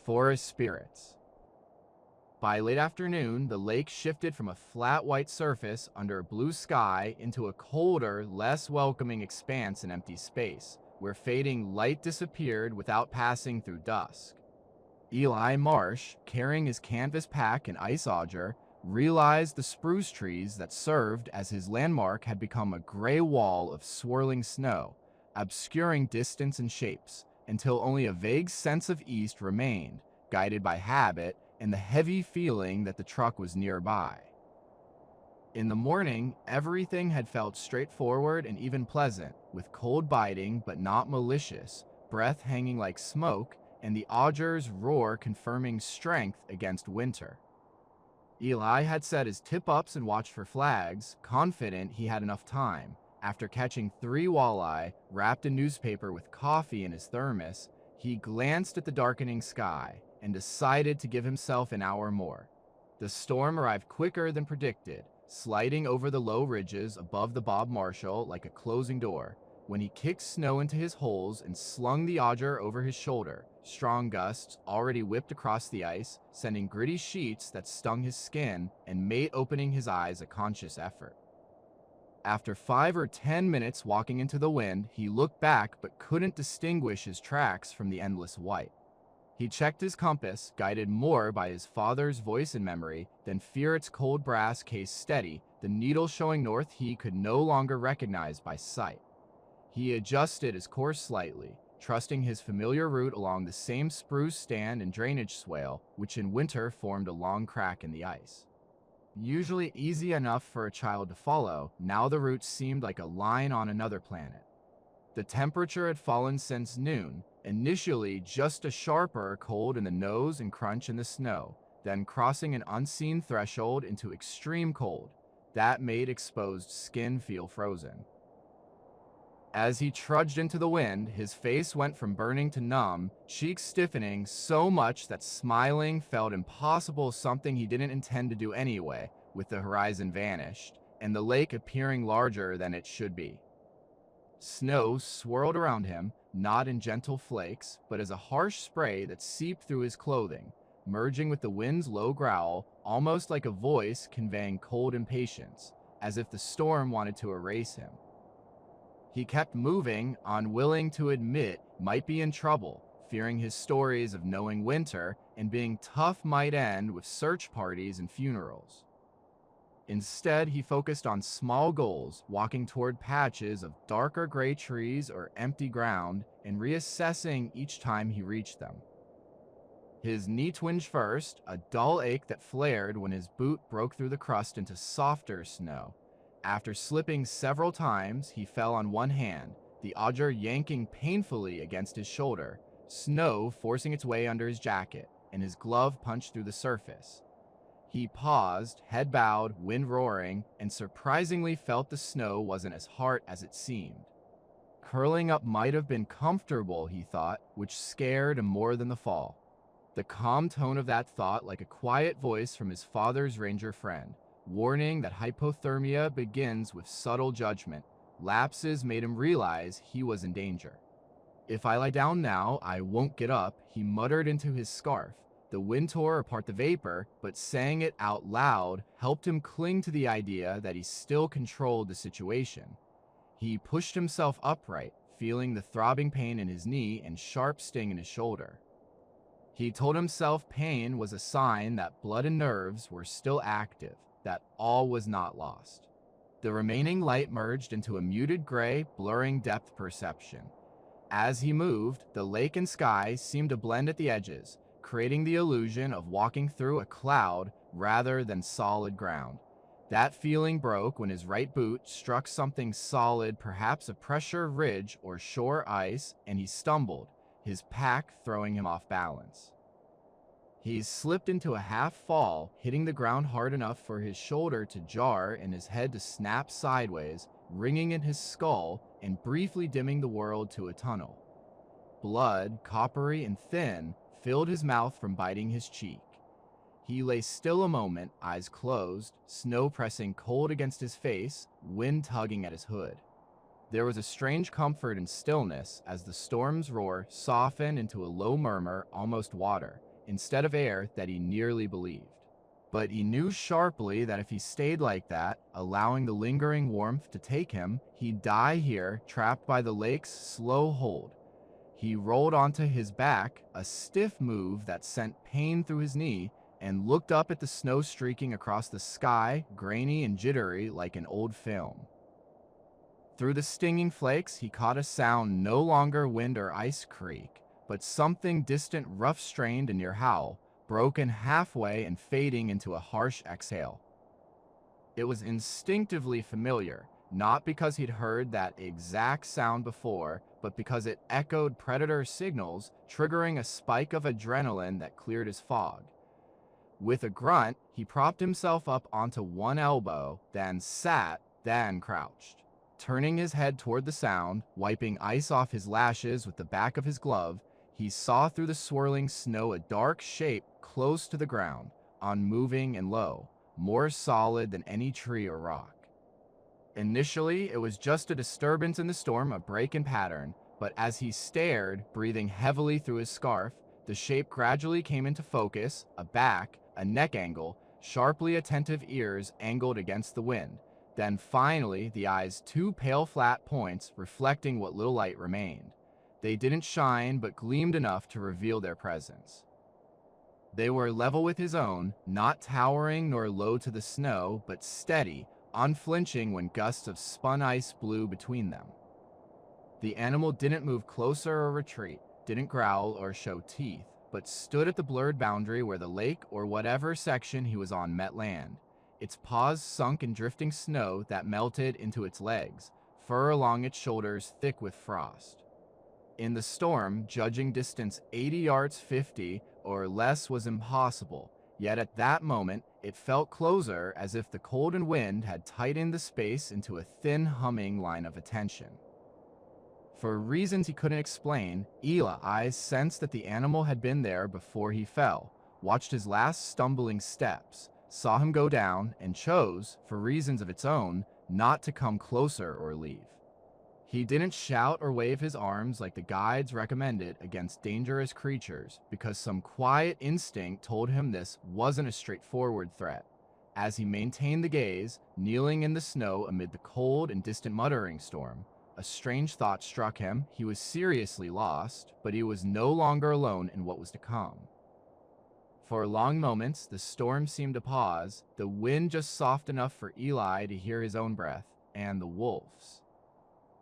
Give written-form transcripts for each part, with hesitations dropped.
Forest spirits. By late afternoon, the lake shifted from a flat white surface under a blue sky into a colder, less welcoming expanse in empty space, where fading light disappeared without passing through dusk. Eli Marsh, carrying his canvas pack and ice auger, realized the spruce trees that served as his landmark had become a gray wall of swirling snow, obscuring distance and shapes, until only a vague sense of east remained, guided by habit and the heavy feeling that the truck was nearby. In the morning, everything had felt straightforward and even pleasant, with cold biting but not malicious, breath hanging like smoke, and the auger's roar confirming strength against winter. Eli had set his tip-ups and watched for flags, confident he had enough time. After catching 3 walleye, wrapped in newspaper with coffee in his thermos, he glanced at the darkening sky and decided to give himself an hour more. The storm arrived quicker than predicted, sliding over the low ridges above the Bob Marshall like a closing door. When he kicked snow into his holes and slung the auger over his shoulder, strong gusts already whipped across the ice, sending gritty sheets that stung his skin and made opening his eyes a conscious effort. After 5 or 10 minutes walking into the wind, he looked back but couldn't distinguish his tracks from the endless white. He checked his compass, guided more by his father's voice and memory than fear its cold brass case steady, the needle showing north he could no longer recognize by sight. He adjusted his course slightly, trusting his familiar route along the same spruce stand and drainage swale, which in winter formed a long crack in the ice. Usually easy enough for a child to follow, now the route seemed like a line on another planet. The temperature had fallen since noon, initially just a sharper cold in the nose and crunch in the snow, then crossing an unseen threshold into extreme cold. That made exposed skin feel frozen. As he trudged into the wind, his face went from burning to numb, cheeks stiffening so much that smiling felt impossible, something he didn't intend to do anyway, with the horizon vanished, and the lake appearing larger than it should be. Snow swirled around him, not in gentle flakes, but as a harsh spray that seeped through his clothing, merging with the wind's low growl, almost like a voice conveying cold impatience, as if the storm wanted to erase him. He kept moving, unwilling to admit might be in trouble, fearing his stories of knowing winter and being tough might end with search parties and funerals. Instead, he focused on small goals, walking toward patches of darker gray trees or empty ground, and reassessing each time he reached them. His knee twinged first, a dull ache that flared when his boot broke through the crust into softer snow. After slipping several times, he fell on one hand, the auger yanking painfully against his shoulder, snow forcing its way under his jacket, and his glove punched through the surface. He paused, head bowed, wind roaring, and surprisingly felt the snow wasn't as hard as it seemed. Curling up might have been comfortable, he thought, which scared him more than the fall. The calm tone of that thought like a quiet voice from his father's ranger friend, warning that hypothermia begins with subtle judgment. Lapses made him realize he was in danger. "If I lie down now, I won't get up," he muttered into his scarf. The wind tore apart the vapor, but saying it out loud helped him cling to the idea that he still controlled the situation. He pushed himself upright, feeling the throbbing pain in his knee and sharp sting in his shoulder. He told himself pain was a sign that blood and nerves were still active, that all was not lost. The remaining light merged into a muted gray, blurring depth perception. As he moved, the lake and sky seemed to blend at the edges, creating the illusion of walking through a cloud rather than solid ground. That feeling broke when his right boot struck something solid, perhaps a pressure ridge or shore ice, and he stumbled, his pack throwing him off balance. He slipped into a half fall, hitting the ground hard enough for his shoulder to jar and his head to snap sideways, ringing in his skull and briefly dimming the world to a tunnel. Blood, coppery and thin, filled his mouth from biting his cheek. He lay still a moment, eyes closed, snow pressing cold against his face, wind tugging at his hood. There was a strange comfort in stillness as the storm's roar softened into a low murmur, almost water, instead of air that he nearly believed. But he knew sharply that if he stayed like that, allowing the lingering warmth to take him, he'd die here, trapped by the lake's slow hold. He rolled onto his back, a stiff move that sent pain through his knee, and looked up at the snow streaking across the sky, grainy and jittery like an old film. Through the stinging flakes, he caught a sound no longer wind or ice creak, but something distant, rough-strained and near howl, broken halfway and fading into a harsh exhale. It was instinctively familiar, not because he'd heard that exact sound before, but because it echoed predator signals, triggering a spike of adrenaline that cleared his fog. With a grunt, he propped himself up onto one elbow, then sat, then crouched. Turning his head toward the sound, wiping ice off his lashes with the back of his glove, he saw through the swirling snow a dark shape close to the ground, unmoving and low, more solid than any tree or rock. Initially, it was just a disturbance in the storm, a break in pattern, but as he stared, breathing heavily through his scarf, the shape gradually came into focus, a back, a neck angle, sharply attentive ears angled against the wind. Then finally, the eyes, two pale flat points reflecting what little light remained. They didn't shine, but gleamed enough to reveal their presence. They were level with his own, not towering nor low to the snow, but steady, unflinching when gusts of spun ice blew between them. The animal didn't move closer or retreat, didn't growl or show teeth, but stood at the blurred boundary where the lake or whatever section he was on met land. Its paws sunk in drifting snow that melted into its legs, fur along its shoulders thick with frost. In the storm, judging distance 80 yards 50 or less was impossible, yet at that moment, it felt closer, as if the cold and wind had tightened the space into a thin humming line of attention. For reasons he couldn't explain, Eli's sensed that the animal had been there before he fell, watched his last stumbling steps, saw him go down, and chose, for reasons of its own, not to come closer or leave. He didn't shout or wave his arms like the guides recommended against dangerous creatures, because some quiet instinct told him this wasn't a straightforward threat. As he maintained the gaze, kneeling in the snow amid the cold and distant muttering storm, a strange thought struck him. He was seriously lost, but he was no longer alone in what was to come. For long moments, the storm seemed to pause, the wind just soft enough for Eli to hear his own breath, and the wolves.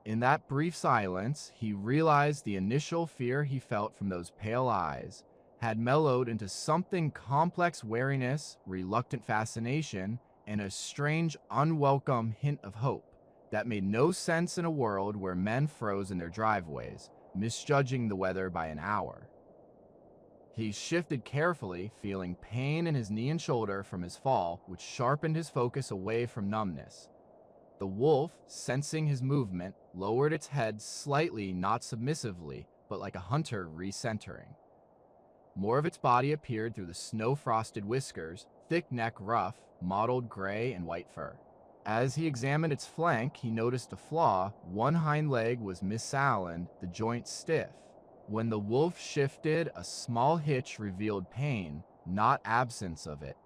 In that brief silence, he realized the initial fear he felt from those pale eyes had mellowed into something complex: wariness, reluctant fascination, and a strange, unwelcome hint of hope that made no sense in a world where men froze in their driveways, misjudging the weather by an hour. He shifted carefully, feeling pain in his knee and shoulder from his fall, which sharpened his focus away from numbness. The wolf, sensing his movement, lowered its head slightly, not submissively, but like a hunter recentering. More of its body appeared through the snow-frosted whiskers, thick neck rough, mottled gray and white fur. As he examined its flank, he noticed a flaw. One hind leg was misaligned, the joint stiff. When the wolf shifted, a small hitch revealed pain, not absence of it.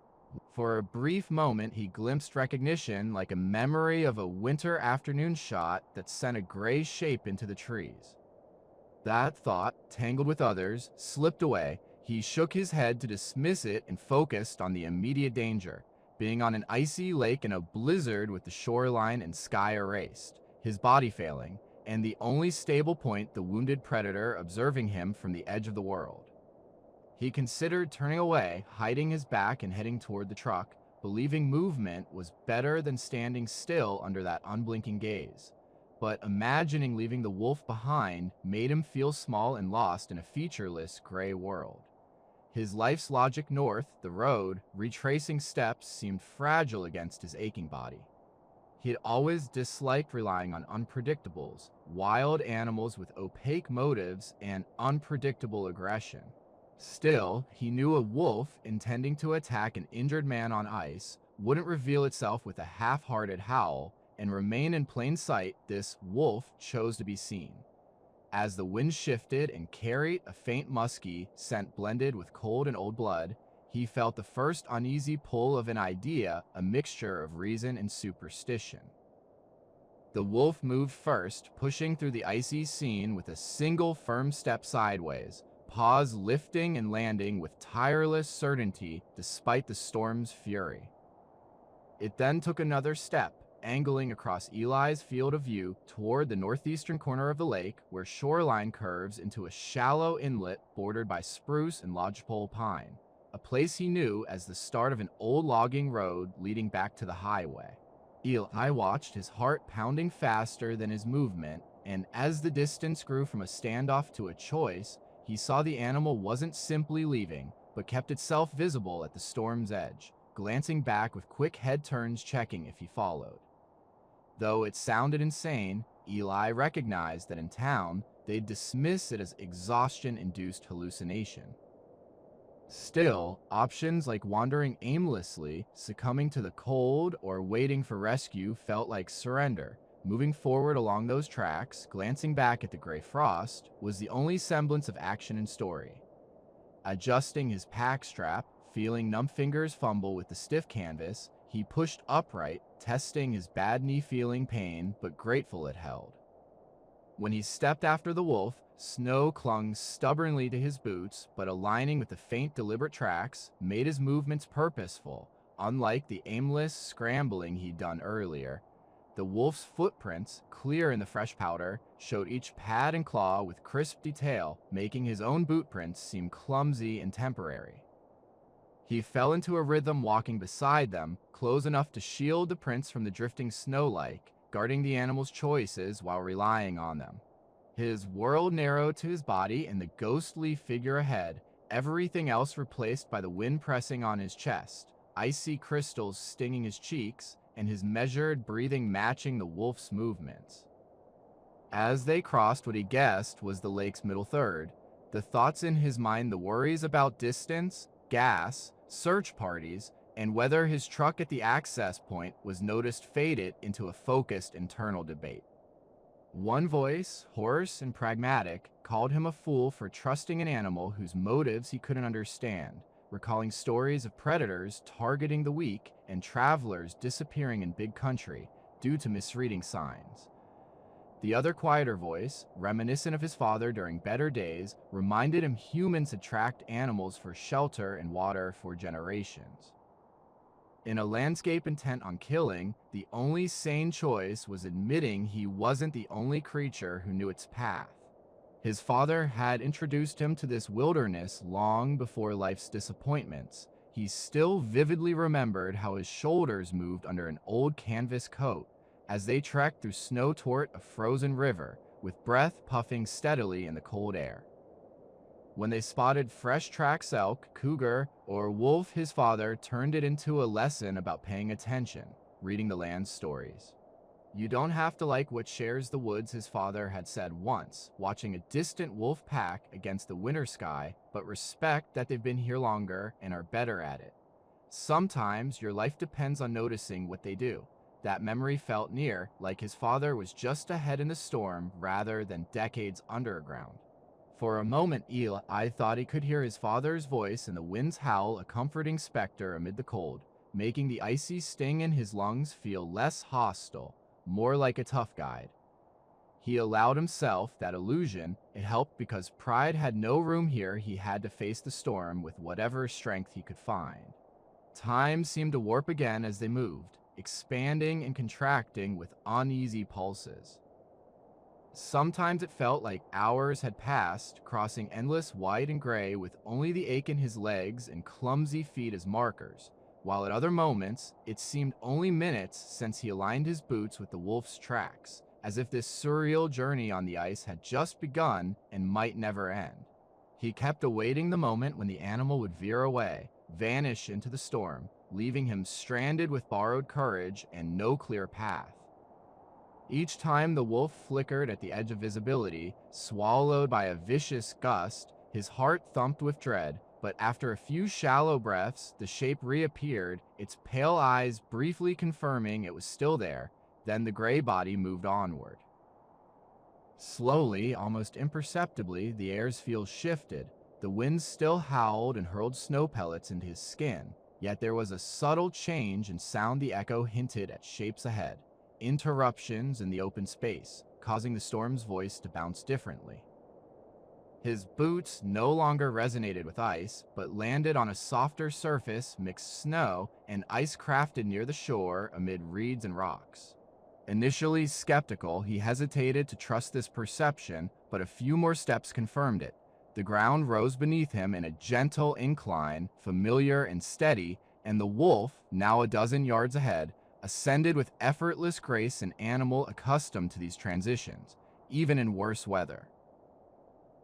For a brief moment, he glimpsed recognition, like a memory of a winter afternoon shot that sent a gray shape into the trees. That thought, tangled with others, slipped away. He shook his head to dismiss it and focused on the immediate danger, being on an icy lake in a blizzard with the shoreline and sky erased, his body failing, and the only stable point the wounded predator observing him from the edge of the world. He considered turning away, hiding his back and heading toward the truck, believing movement was better than standing still under that unblinking gaze. But imagining leaving the wolf behind made him feel small and lost in a featureless gray world. His life's logic north, the road, retracing steps, seemed fragile against his aching body. He had always disliked relying on unpredictables, wild animals with opaque motives and unpredictable aggression. Still, he knew a wolf intending to attack an injured man on ice wouldn't reveal itself with a half-hearted howl and remain in plain sight. This wolf chose to be seen. As the wind shifted and carried a faint musky scent blended with cold and old blood, he felt the first uneasy pull of an idea, a mixture of reason and superstition. The wolf moved first, pushing through the icy scene with a single firm step sideways, paws lifting and landing with tireless certainty despite the storm's fury. It then took another step, angling across Eli's field of view toward the northeastern corner of the lake, where shoreline curves into a shallow inlet bordered by spruce and lodgepole pine, a place he knew as the start of an old logging road leading back to the highway. Eli watched, his heart pounding faster than his movement, and as the distance grew from a standoff to a choice, he saw the animal wasn't simply leaving, but kept itself visible at the storm's edge, glancing back with quick head turns checking if he followed. Though it sounded insane, Eli recognized that in town, they'd dismiss it as exhaustion-induced hallucination. Still, options like wandering aimlessly, succumbing to the cold, or waiting for rescue felt like surrender. Moving forward along those tracks, glancing back at the gray frost, was the only semblance of action and story. Adjusting his pack strap, feeling numb fingers fumble with the stiff canvas, he pushed upright, testing his bad knee feeling pain, but grateful it held. When he stepped after the wolf, snow clung stubbornly to his boots, but aligning with the faint, deliberate tracks, made his movements purposeful, unlike the aimless scrambling he'd done earlier. The wolf's footprints, clear in the fresh powder, showed each pad and claw with crisp detail, making his own boot prints seem clumsy and temporary. He fell into a rhythm walking beside them, close enough to shield the prints from the drifting snow-like, guarding the animal's choices while relying on them. His world narrowed to his body and the ghostly figure ahead, everything else replaced by the wind pressing on his chest, icy crystals stinging his cheeks, and his measured breathing matching the wolf's movements. As they crossed what he guessed was the lake's middle third, the thoughts in his mind, the worries about distance, gas, search parties, and whether his truck at the access point was noticed faded into a focused internal debate. One voice, hoarse and pragmatic, called him a fool for trusting an animal whose motives he couldn't understand, recalling stories of predators targeting the weak and travelers disappearing in big country due to misreading signs. The other quieter voice, reminiscent of his father during better days, reminded him humans had tracked animals for shelter and water for generations. In a landscape intent on killing, the only sane choice was admitting he wasn't the only creature who knew its path. His father had introduced him to this wilderness long before life's disappointments. He still vividly remembered how his shoulders moved under an old canvas coat as they trekked through snow toward a frozen river, with breath puffing steadily in the cold air. When they spotted fresh tracks elk, cougar, or wolf, his father turned it into a lesson about paying attention, reading the land's stories. You don't have to like what shares the woods, his father had said once, watching a distant wolf pack against the winter sky, but respect that they've been here longer and are better at it. Sometimes your life depends on noticing what they do. That memory felt near, like his father was just ahead in the storm rather than decades underground. For a moment, Eli thought he could hear his father's voice in the wind's howl, a comforting specter amid the cold, making the icy sting in his lungs feel less hostile, more like a tough guide. He allowed himself that illusion. It helped because pride had no room here. He had to face the storm with whatever strength he could find. Time seemed to warp again as they moved, expanding and contracting with uneasy pulses. Sometimes it felt like hours had passed, crossing endless white and gray with only the ache in his legs and clumsy feet as markers, while at other moments, it seemed only minutes since he aligned his boots with the wolf's tracks, as if this surreal journey on the ice had just begun and might never end. He kept awaiting the moment when the animal would veer away, vanish into the storm, leaving him stranded with borrowed courage and no clear path. Each time the wolf flickered at the edge of visibility, swallowed by a vicious gust, his heart thumped with dread, but after a few shallow breaths, the shape reappeared, its pale eyes briefly confirming it was still there. Then the gray body moved onward. Slowly, almost imperceptibly, the air's feel shifted. The wind still howled and hurled snow pellets into his skin, yet there was a subtle change in sound. The echo hinted at shapes ahead, interruptions in the open space, causing the storm's voice to bounce differently. His boots no longer resonated with ice, but landed on a softer surface, mixed snow and ice crafted near the shore amid reeds and rocks. Initially skeptical, he hesitated to trust this perception, but a few more steps confirmed it. The ground rose beneath him in a gentle incline, familiar and steady, and the wolf, now a dozen yards ahead, ascended with effortless grace, an animal accustomed to these transitions, even in worse weather.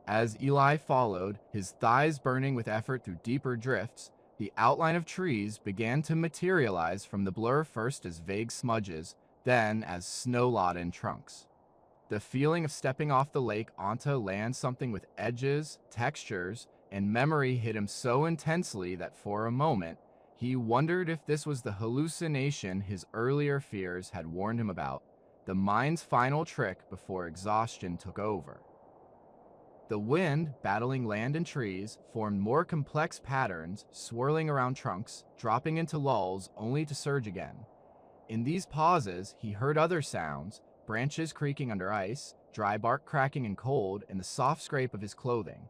As Eli followed, his thighs burning with effort through deeper drifts, the outline of trees began to materialize from the blur, first as vague smudges, then as snow-laden trunks. The feeling of stepping off the lake onto land, something with edges, textures, and memory, hit him so intensely that for a moment, he wondered if this was the hallucination his earlier fears had warned him about, the mind's final trick before exhaustion took over. The wind, battling land and trees, formed more complex patterns, swirling around trunks, dropping into lulls only to surge again. In these pauses, he heard other sounds, branches creaking under ice, dry bark cracking in cold, and the soft scrape of his clothing.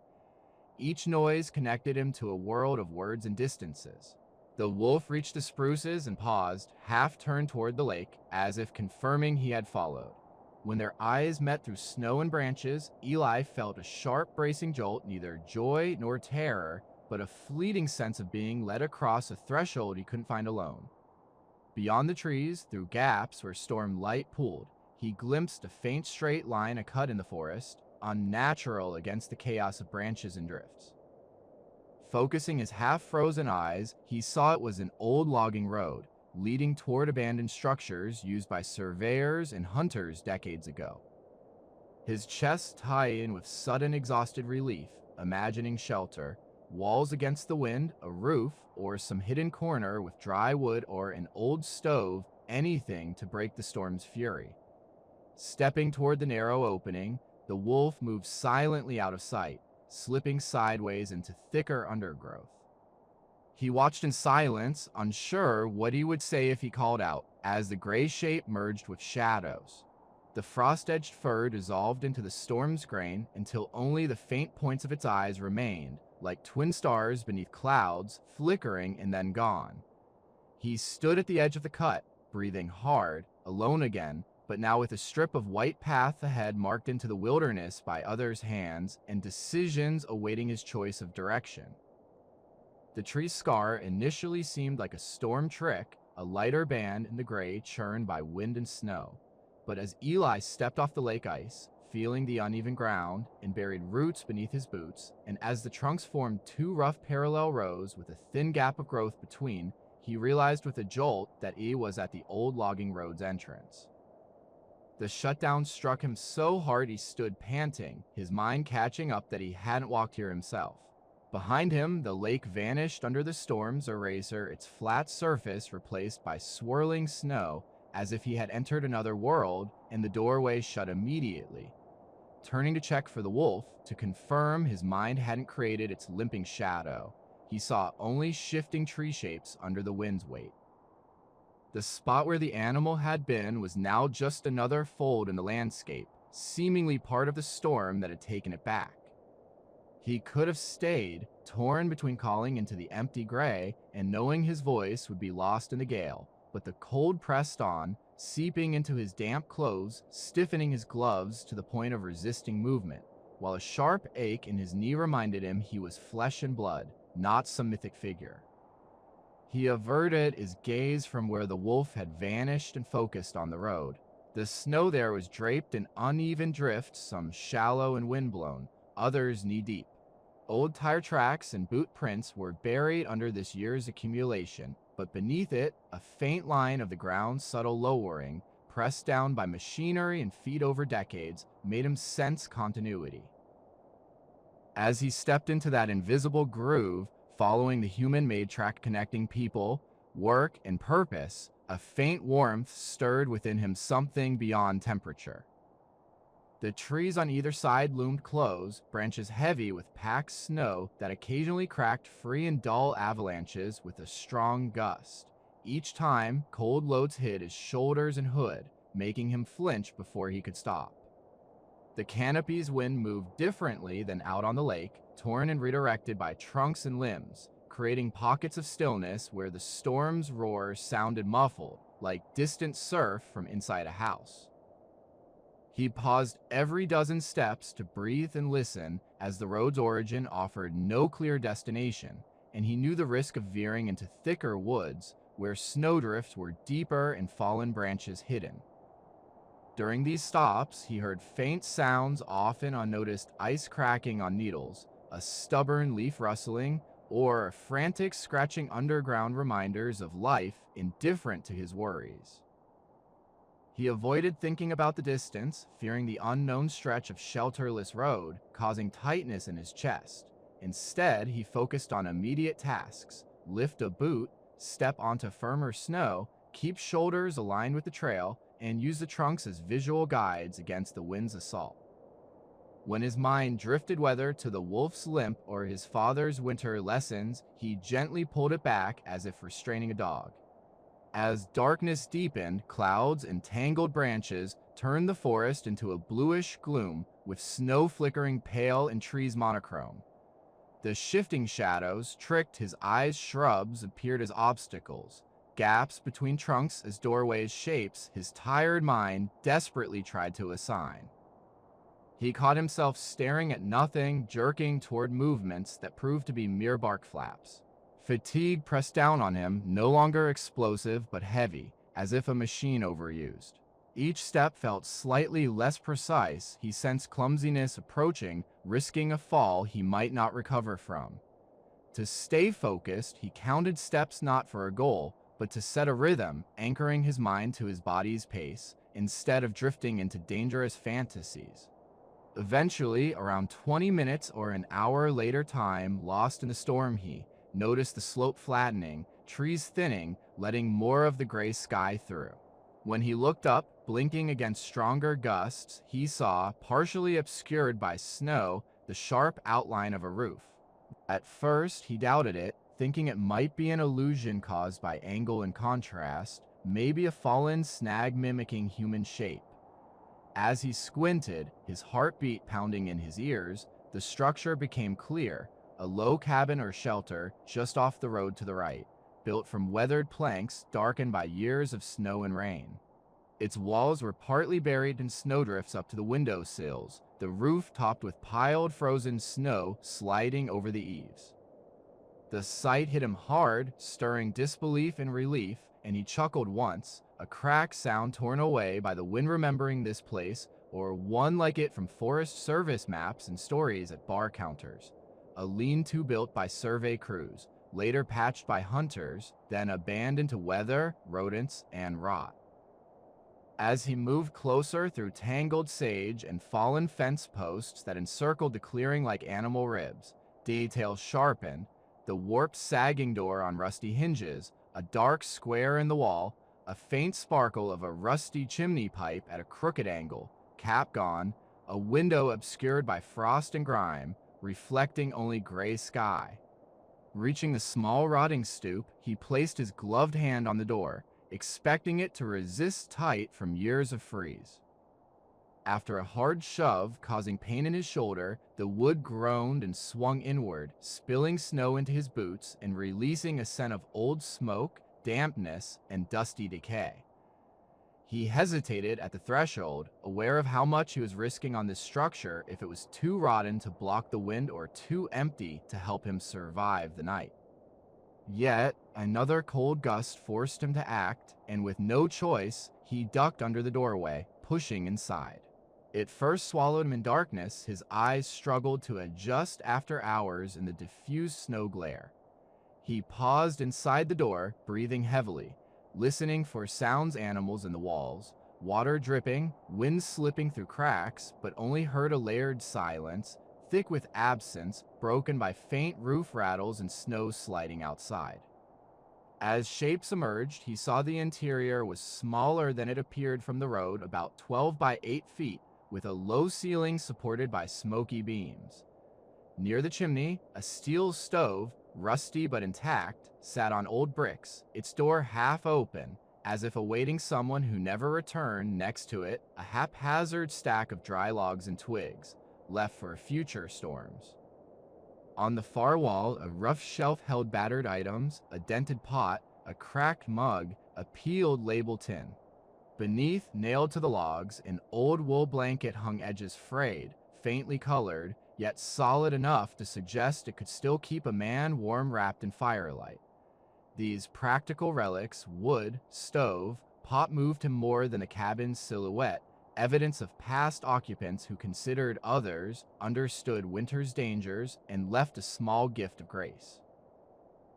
Each noise connected him to a world of words and distances. The wolf reached the spruces and paused, half turned toward the lake, as if confirming he had followed. When their eyes met through snow and branches, Eli felt a sharp, bracing jolt, neither joy nor terror, but a fleeting sense of being led across a threshold he couldn't find alone. Beyond the trees, through gaps where storm light pooled, he glimpsed a faint straight line, a cut in the forest, unnatural against the chaos of branches and drifts. Focusing his half-frozen eyes, he saw it was an old logging road, leading toward abandoned structures used by surveyors and hunters decades ago. His chest tightened with sudden exhausted relief, imagining shelter, walls against the wind, a roof, or some hidden corner with dry wood or an old stove, anything to break the storm's fury. Stepping toward the narrow opening, the wolf moved silently out of sight, slipping sideways into thicker undergrowth. He watched in silence, unsure what he would say if he called out, as the gray shape merged with shadows. The frost-edged fur dissolved into the storm's grain until only the faint points of its eyes remained, like twin stars beneath clouds, flickering and then gone. He stood at the edge of the cut, breathing hard, alone again, but now with a strip of white path ahead marked into the wilderness by others' hands and decisions awaiting his choice of direction. The tree's scar initially seemed like a storm trick, a lighter band in the gray churned by wind and snow. But as Eli stepped off the lake ice, feeling the uneven ground and buried roots beneath his boots, and as the trunks formed two rough parallel rows with a thin gap of growth between, he realized with a jolt that he was at the old logging road's entrance. The shutdown struck him so hard he stood panting, his mind catching up that he hadn't walked here himself. Behind him, the lake vanished under the storm's eraser, its flat surface replaced by swirling snow, as if he had entered another world, and the doorway shut immediately. Turning to check for the wolf, to confirm his mind hadn't created its limping shadow, he saw only shifting tree shapes under the wind's weight. The spot where the animal had been was now just another fold in the landscape, seemingly part of the storm that had taken it back. He could have stayed, torn between calling into the empty gray and knowing his voice would be lost in the gale, but the cold pressed on, seeping into his damp clothes, stiffening his gloves to the point of resisting movement, while a sharp ache in his knee reminded him he was flesh and blood, not some mythic figure. He averted his gaze from where the wolf had vanished and focused on the road. The snow there was draped in uneven drifts, some shallow and windblown, others knee-deep. Old tire tracks and boot prints were buried under this year's accumulation, but beneath it, a faint line of the ground's subtle lowering, pressed down by machinery and feet over decades, made him sense continuity. As he stepped into that invisible groove, following the human-made track connecting people, work, and purpose, a faint warmth stirred within him, something beyond temperature. The trees on either side loomed close, branches heavy with packed snow that occasionally cracked free in dull avalanches with a strong gust. Each time, cold loads hit his shoulders and hood, making him flinch before he could stop. The canopy's wind moved differently than out on the lake, torn and redirected by trunks and limbs, creating pockets of stillness where the storm's roar sounded muffled, like distant surf from inside a house. He paused every dozen steps to breathe and listen, as the road's origin offered no clear destination, and he knew the risk of veering into thicker woods where snowdrifts were deeper and fallen branches hidden. During these stops, he heard faint sounds, often unnoticed ice cracking on needles, a stubborn leaf rustling, or frantic scratching underground reminders of life indifferent to his worries. He avoided thinking about the distance, fearing the unknown stretch of shelterless road, causing tightness in his chest. Instead, he focused on immediate tasks: lift a boot, step onto firmer snow, keep shoulders aligned with the trail, and use the trunks as visual guides against the wind's assault. When his mind drifted whether to the wolf's limp or his father's winter lessons, he gently pulled it back as if restraining a dog. As darkness deepened, clouds and tangled branches turned the forest into a bluish gloom, with snow flickering pale and trees monochrome. The shifting shadows tricked his eyes, shrubs appeared as obstacles, gaps between trunks as doorways, shapes his tired mind desperately tried to assign. He caught himself staring at nothing, jerking toward movements that proved to be mere bark flaps. Fatigue pressed down on him, no longer explosive but heavy, as if a machine overused. Each step felt slightly less precise. He sensed clumsiness approaching, risking a fall he might not recover from. To stay focused, he counted steps not for a goal, but to set a rhythm, anchoring his mind to his body's pace, instead of drifting into dangerous fantasies. Eventually, around 20 minutes or an hour later time, lost in the storm, he noticed the slope flattening, trees thinning, letting more of the gray sky through. When he looked up, blinking against stronger gusts, he saw, partially obscured by snow, the sharp outline of a roof. At first, he doubted it, thinking it might be an illusion caused by angle and contrast, maybe a fallen snag mimicking human shape. As he squinted, his heartbeat pounding in his ears, the structure became clear: a low cabin or shelter just off the road to the right, built from weathered planks darkened by years of snow and rain. Its walls were partly buried in snowdrifts up to the window sills, the roof topped with piled frozen snow sliding over the eaves. The sight hit him hard, stirring disbelief and relief, and he chuckled once, a cracked sound torn away by the wind remembering this place, or one like it from Forest Service maps and stories at bar counters. A lean-to built by survey crews, later patched by hunters, then abandoned to weather, rodents, and rot. As he moved closer through tangled sage and fallen fence posts that encircled the clearing like animal ribs, details sharpened, the warped sagging door on rusty hinges, a dark square in the wall, a faint sparkle of a rusty chimney pipe at a crooked angle, cap gone, a window obscured by frost and grime, reflecting only gray sky. Reaching the small rotting stoop, he placed his gloved hand on the door, expecting it to resist tight from years of freeze. After a hard shove causing pain in his shoulder, the wood groaned and swung inward, spilling snow into his boots and releasing a scent of old smoke, dampness, and dusty decay. He hesitated at the threshold, aware of how much he was risking on this structure if it was too rotten to block the wind or too empty to help him survive the night. Yet, another cold gust forced him to act, and with no choice, he ducked under the doorway, pushing inside. It first swallowed him in darkness. His eyes struggled to adjust after hours in the diffuse snow glare. He paused inside the door, breathing heavily, listening for sounds, animals in the walls, water dripping, wind slipping through cracks, but only heard a layered silence, thick with absence, broken by faint roof rattles and snow sliding outside. As shapes emerged, he saw the interior was smaller than it appeared from the road, about 12 by 8 feet, with a low ceiling supported by smoky beams. Near the chimney, a steel stove, rusty but intact, sat on old bricks, its door half open, as if awaiting someone who never returned. Next to it, a haphazard stack of dry logs and twigs, left for future storms. On the far wall, a rough shelf held battered items, a dented pot, a cracked mug, a peeled label tin. Beneath, nailed to the logs, an old wool blanket hung edges frayed, faintly colored, yet solid enough to suggest it could still keep a man warm wrapped in firelight. These practical relics, wood, stove, pot, moved him more than the cabin's silhouette, evidence of past occupants who considered others, understood winter's dangers, and left a small gift of grace.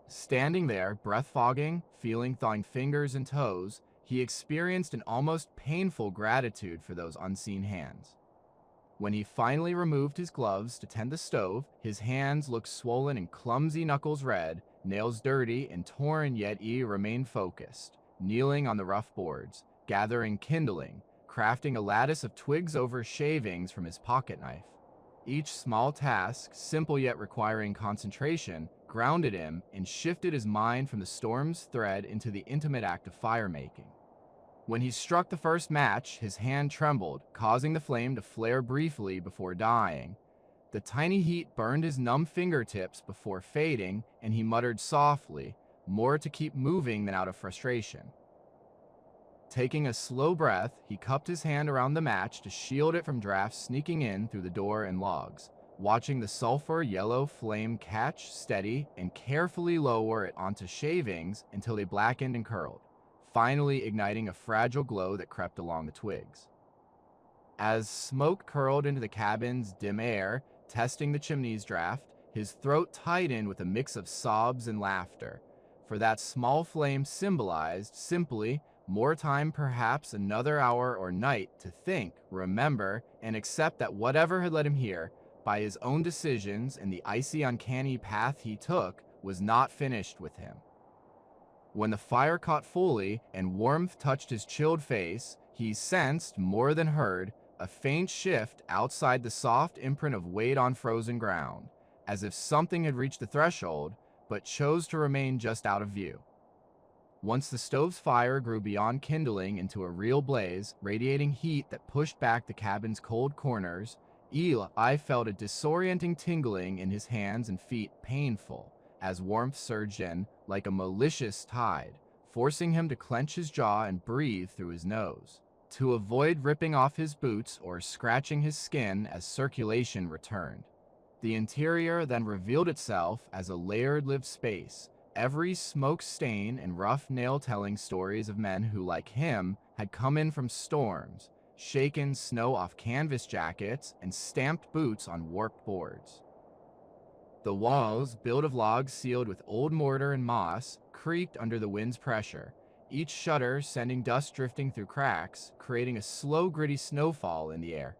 Standing there, breath fogging, feeling thawing fingers and toes, he experienced an almost painful gratitude for those unseen hands. When he finally removed his gloves to tend the stove, his hands looked swollen and clumsy, knuckles red, nails dirty and torn, yet he remained focused, kneeling on the rough boards, gathering kindling, crafting a lattice of twigs over shavings from his pocket knife. Each small task, simple yet requiring concentration, grounded him and shifted his mind from the storm's thread into the intimate act of fire-making. When he struck the first match, his hand trembled, causing the flame to flare briefly before dying. The tiny heat burned his numb fingertips before fading, and he muttered softly, more to keep moving than out of frustration. Taking a slow breath, he cupped his hand around the match to shield it from drafts sneaking in through the door and logs, watching the sulfur yellow flame catch steady and carefully lower it onto shavings until they blackened and curled, finally igniting a fragile glow that crept along the twigs. As smoke curled into the cabin's dim air, testing the chimney's draft, his throat tightened with a mix of sobs and laughter, for that small flame symbolized, simply, more time, perhaps another hour or night, to think, remember, and accept that whatever had led him here, by his own decisions and the icy, uncanny path he took, was not finished with him. When the fire caught fully and warmth touched his chilled face, he sensed, more than heard, a faint shift outside the soft imprint of weight on frozen ground, as if something had reached the threshold, but chose to remain just out of view. Once the stove's fire grew beyond kindling into a real blaze, radiating heat that pushed back the cabin's cold corners, Eli felt a disorienting tingling in his hands and feet, painful, as warmth surged in like a malicious tide, forcing him to clench his jaw and breathe through his nose, to avoid ripping off his boots or scratching his skin as circulation returned. The interior then revealed itself as a layered lived space, every smoke stain and rough nail telling stories of men who, like him, had come in from storms, shaken snow off canvas jackets, and stamped boots on warped boards. The walls, built of logs sealed with old mortar and moss, creaked under the wind's pressure, each shutter sending dust drifting through cracks, creating a slow, gritty snowfall in the air.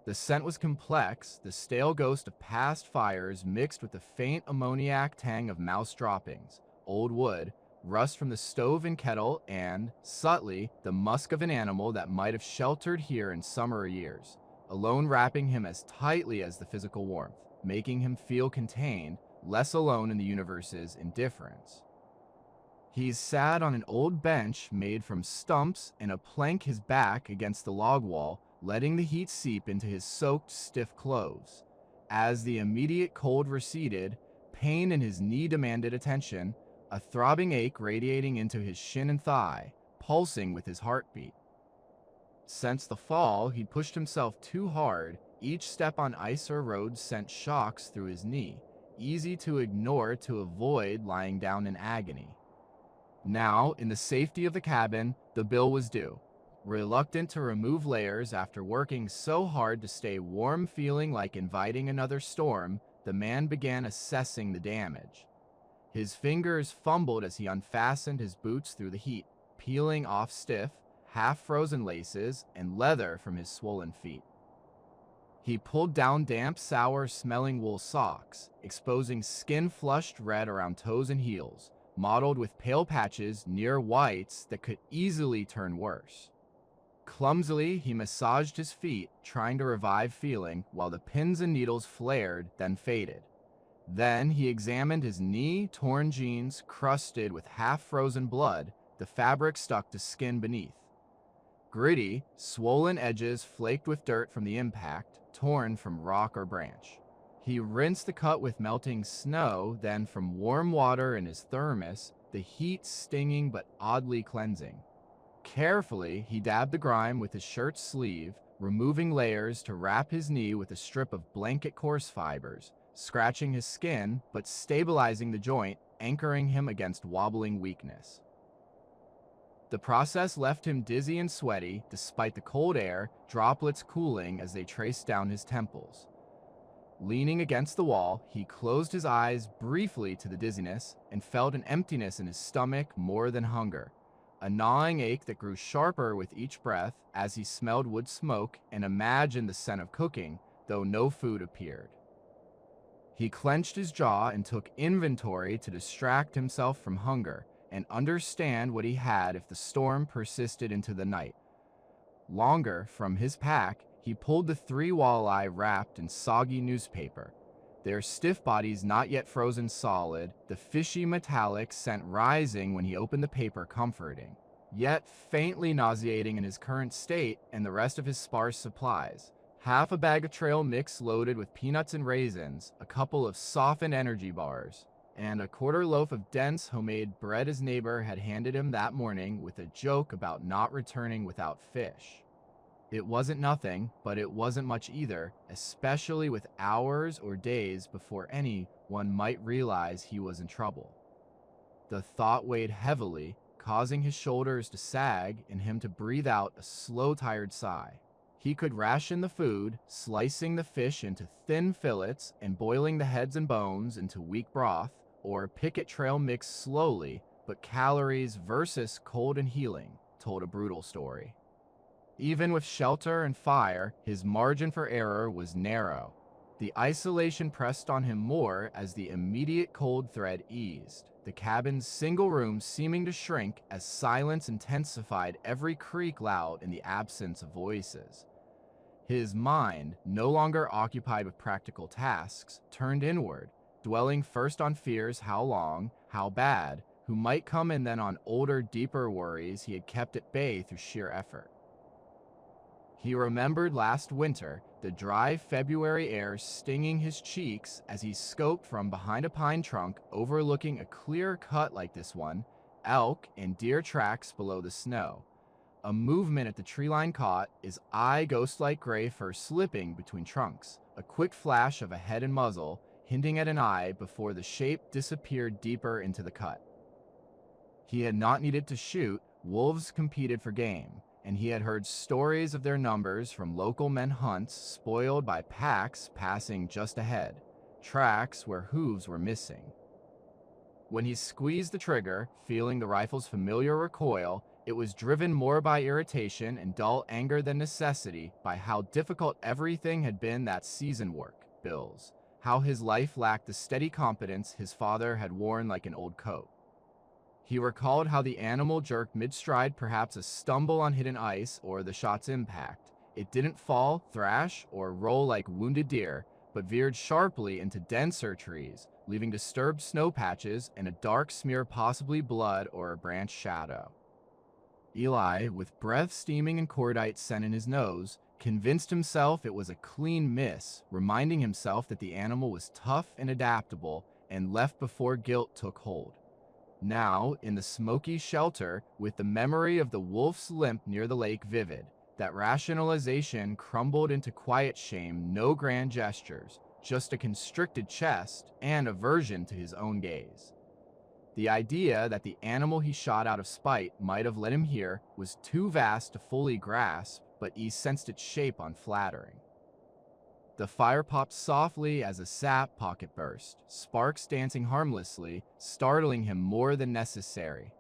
The scent was complex, the stale ghost of past fires mixed with the faint ammoniac tang of mouse droppings, old wood, rust from the stove and kettle, and, subtly, the musk of an animal that might have sheltered here in summer years, alone wrapping him as tightly as the physical warmth, making him feel contained, less alone in the universe's indifference. He sat on an old bench made from stumps and a plank, his back against the log wall, letting the heat seep into his soaked, stiff clothes. As the immediate cold receded, pain in his knee demanded attention, a throbbing ache radiating into his shin and thigh, pulsing with his heartbeat. Since the fall, he'd pushed himself too hard. Each step on ice or road sent shocks through his knee, easy to ignore to avoid lying down in agony. Now, in the safety of the cabin, the bill was due. Reluctant to remove layers after working so hard to stay warm, feeling like inviting another storm, the man began assessing the damage. His fingers fumbled as he unfastened his boots through the heat, peeling off stiff, half-frozen laces and leather from his swollen feet. He pulled down damp, sour-smelling wool socks, exposing skin flushed red around toes and heels, mottled with pale patches near whites that could easily turn worse. Clumsily, he massaged his feet, trying to revive feeling, while the pins and needles flared, then faded. Then he examined his knee, torn jeans, crusted with half-frozen blood, the fabric stuck to skin beneath. Gritty, swollen edges flaked with dirt from the impact, torn from rock or branch. He rinsed the cut with melting snow, then from warm water in his thermos, the heat stinging but oddly cleansing. Carefully, he dabbed the grime with his shirt's sleeve, removing layers to wrap his knee with a strip of blanket coarse fibers, scratching his skin but stabilizing the joint, anchoring him against wobbling weakness. The process left him dizzy and sweaty, despite the cold air, droplets cooling as they traced down his temples. Leaning against the wall, he closed his eyes briefly to the dizziness and felt an emptiness in his stomach more than hunger, a gnawing ache that grew sharper with each breath as he smelled wood smoke and imagined the scent of cooking, though no food appeared. He clenched his jaw and took inventory to distract himself from hunger and understand what he had if the storm persisted into the night. Longer, from his pack, he pulled the 3 walleye wrapped in soggy newspaper, their stiff bodies not yet frozen solid, the fishy metallic scent rising when he opened the paper comforting, yet faintly nauseating in his current state and the rest of his sparse supplies. Half a bag of trail mix loaded with peanuts and raisins, a couple of softened energy bars, and a quarter loaf of dense homemade bread his neighbor had handed him that morning with a joke about not returning without fish. It wasn't nothing, but it wasn't much either, especially with hours or days before anyone might realize he was in trouble. The thought weighed heavily, causing his shoulders to sag and him to breathe out a slow, tired sigh. He could ration the food, slicing the fish into thin fillets and boiling the heads and bones into weak broth, or pick at trail mix slowly, but calories versus cold and healing told a brutal story. Even with shelter and fire, his margin for error was narrow. The isolation pressed on him more as the immediate cold threat eased, the cabin's single room seeming to shrink as silence intensified every creak loud in the absence of voices. His mind, no longer occupied with practical tasks, turned inward, dwelling first on fears how long, how bad, who might come, and then on older, deeper worries he had kept at bay through sheer effort. He remembered last winter, the dry February air stinging his cheeks as he scoped from behind a pine trunk overlooking a clear cut like this one, elk and deer tracks below the snow. A movement at the tree line caught, his eye ghost-like gray fur slipping between trunks, a quick flash of a head and muzzle, hinting at an eye before the shape disappeared deeper into the cut. He had not needed to shoot, wolves competed for game, and he had heard stories of their numbers from local men hunts spoiled by packs passing just ahead, tracks where hooves were missing. When he squeezed the trigger, feeling the rifle's familiar recoil, it was driven more by irritation and dull anger than necessity by how difficult everything had been that season work, Bill's, how his life lacked the steady competence his father had worn like an old coat. He recalled how the animal jerked mid-stride, perhaps a stumble on hidden ice or the shot's impact. It didn't fall, thrash, or roll like wounded deer, but veered sharply into denser trees, leaving disturbed snow patches and a dark smear, possibly blood or a branch shadow. Eli, with breath steaming and cordite scent in his nose, convinced himself it was a clean miss, reminding himself that the animal was tough and adaptable and left before guilt took hold. Now, in the smoky shelter, with the memory of the wolf's limp near the lake vivid, that rationalization crumbled into quiet shame, no grand gestures, just a constricted chest and aversion to his own gaze. The idea that the animal he shot out of spite might have led him here was too vast to fully grasp, but he sensed its shape unflattering. The fire popped softly as a sap pocket burst, sparks dancing harmlessly, startling him more than necessary.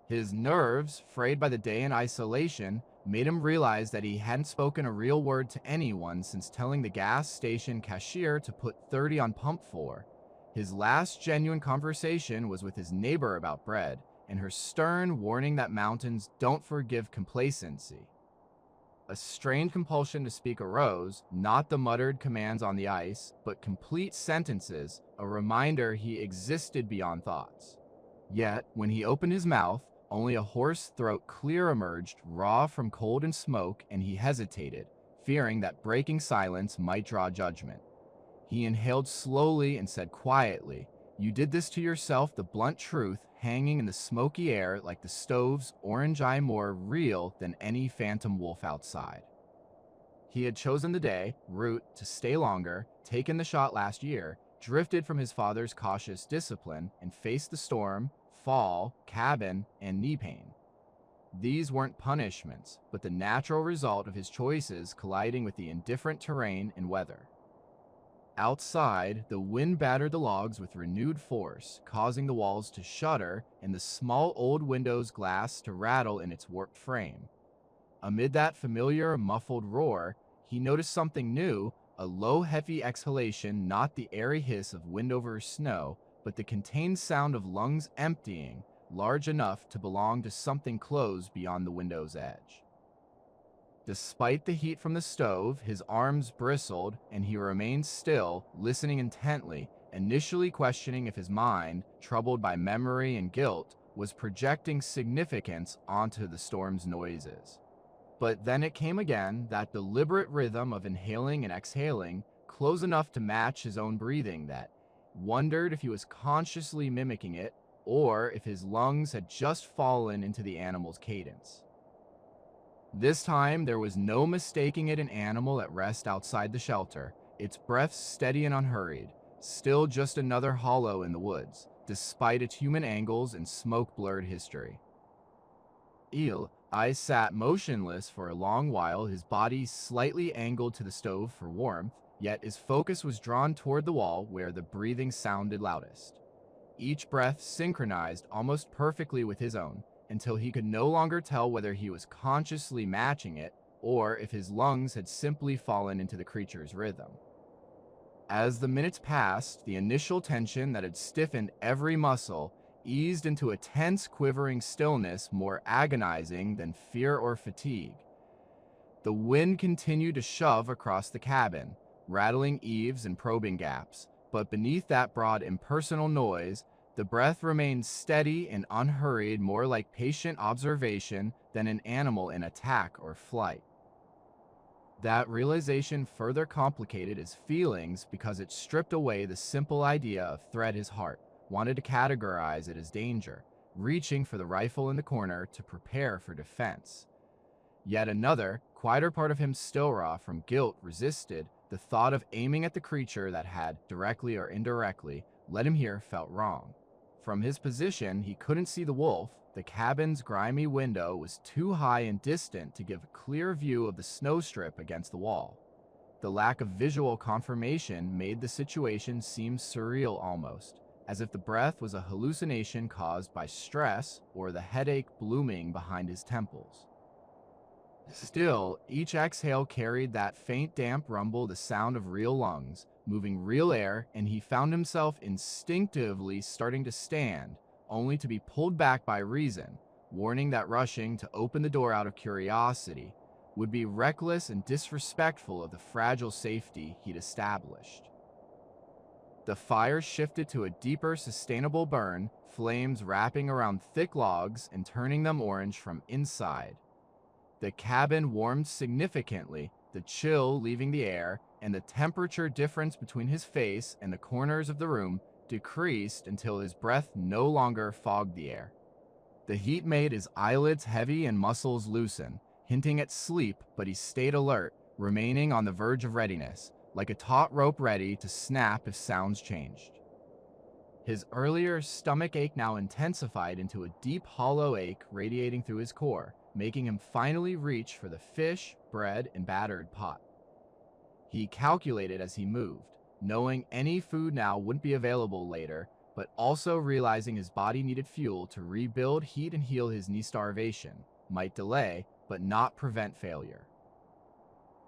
His nerves, frayed by the day in isolation, made him realize that he hadn't spoken a real word to anyone since telling the gas station cashier to put 30 on pump 4. His last genuine conversation was with his neighbor about bread, and her stern warning that mountains don't forgive complacency. A strained compulsion to speak arose, not the muttered commands on the ice, but complete sentences, a reminder he existed beyond thoughts. Yet, when he opened his mouth, only a hoarse throat clear emerged, raw from cold and smoke, and he hesitated, fearing that breaking silence might draw judgment. He inhaled slowly and said quietly, "You did this to yourself, the blunt truth, hanging in the smoky air like the stove's orange eye more real than any phantom wolf outside." He had chosen the day, route, to stay longer, taken the shot last year, drifted from his father's cautious discipline, and faced the storm, fall, cabin, and knee pain. These weren't punishments, but the natural result of his choices colliding with the indifferent terrain and weather. Outside, the wind battered the logs with renewed force, causing the walls to shudder and the small old window's glass to rattle in its warped frame. Amid that familiar, muffled roar, he noticed something new, a low, heavy exhalation, not the airy hiss of wind over snow, but the contained sound of lungs emptying, large enough to belong to something closed beyond the window's edge. Despite the heat from the stove, his arms bristled, and he remained still, listening intently, initially questioning if his mind, troubled by memory and guilt, was projecting significance onto the storm's noises. But then it came again, that deliberate rhythm of inhaling and exhaling, close enough to match his own breathing, that wondered if he was consciously mimicking it, or if his lungs had just fallen into the animal's cadence. This time, there was no mistaking it an animal at rest outside the shelter, its breath steady and unhurried, still just another hollow in the woods, despite its human angles and smoke-blurred history. I sat motionless for a long while, his body slightly angled to the stove for warmth, yet his focus was drawn toward the wall where the breathing sounded loudest. Each breath synchronized almost perfectly with his own, until he could no longer tell whether he was consciously matching it or if his lungs had simply fallen into the creature's rhythm. As the minutes passed, the initial tension that had stiffened every muscle eased into a tense, quivering stillness more agonizing than fear or fatigue. The wind continued to shove across the cabin, rattling eaves and probing gaps, but beneath that broad, impersonal noise, the breath remained steady and unhurried, more like patient observation than an animal in attack or flight. That realization further complicated his feelings because it stripped away the simple idea of threat his heart wanted to categorize it as danger, reaching for the rifle in the corner to prepare for defense. Yet another, quieter part of him still raw from guilt resisted the thought of aiming at the creature that had, directly or indirectly, led him here felt wrong. From his position, he couldn't see the wolf. The cabin's grimy window was too high and distant to give a clear view of the snow strip against the wall. The lack of visual confirmation made the situation seem surreal almost, as if the breath was a hallucination caused by stress or the headache blooming behind his temples. Still, each exhale carried that faint damp rumble, the sound of real lungs, moving real air, and he found himself instinctively starting to stand, only to be pulled back by reason, warning that rushing to open the door out of curiosity would be reckless and disrespectful of the fragile safety he'd established. The fire shifted to a deeper, sustainable burn, flames wrapping around thick logs and turning them orange from inside. The cabin warmed significantly, the chill leaving the air, and the temperature difference between his face and the corners of the room decreased until his breath no longer fogged the air. The heat made his eyelids heavy and muscles loosen, hinting at sleep, but he stayed alert, remaining on the verge of readiness, like a taut rope ready to snap if sounds changed. His earlier stomach ache now intensified into a deep, hollow ache radiating through his core, making him finally reach for the fish, bread, and battered pot. He calculated as he moved, knowing any food now wouldn't be available later, but also realizing his body needed fuel to rebuild, heat, and heal his knee starvation, might delay, but not prevent failure.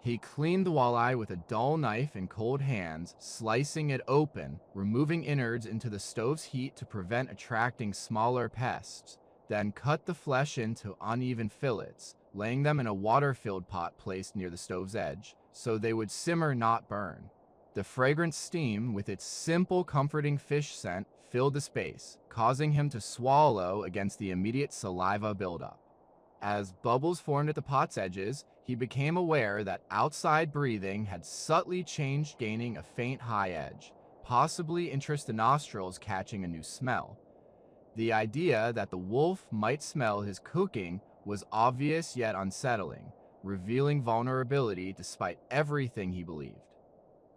He cleaned the walleye with a dull knife in cold hands, slicing it open, removing innards into the stove's heat to prevent attracting smaller pests, then cut the flesh into uneven fillets, laying them in a water-filled pot placed near the stove's edge, so they would simmer, not burn. The fragrant steam, with its simple, comforting fish scent, filled the space, causing him to swallow against the immediate saliva buildup. As bubbles formed at the pot's edges, he became aware that outside breathing had subtly changed, gaining a faint high edge, possibly interest the nostrils catching a new smell. The idea that the wolf might smell his cooking was obvious yet unsettling, revealing vulnerability despite everything he believed.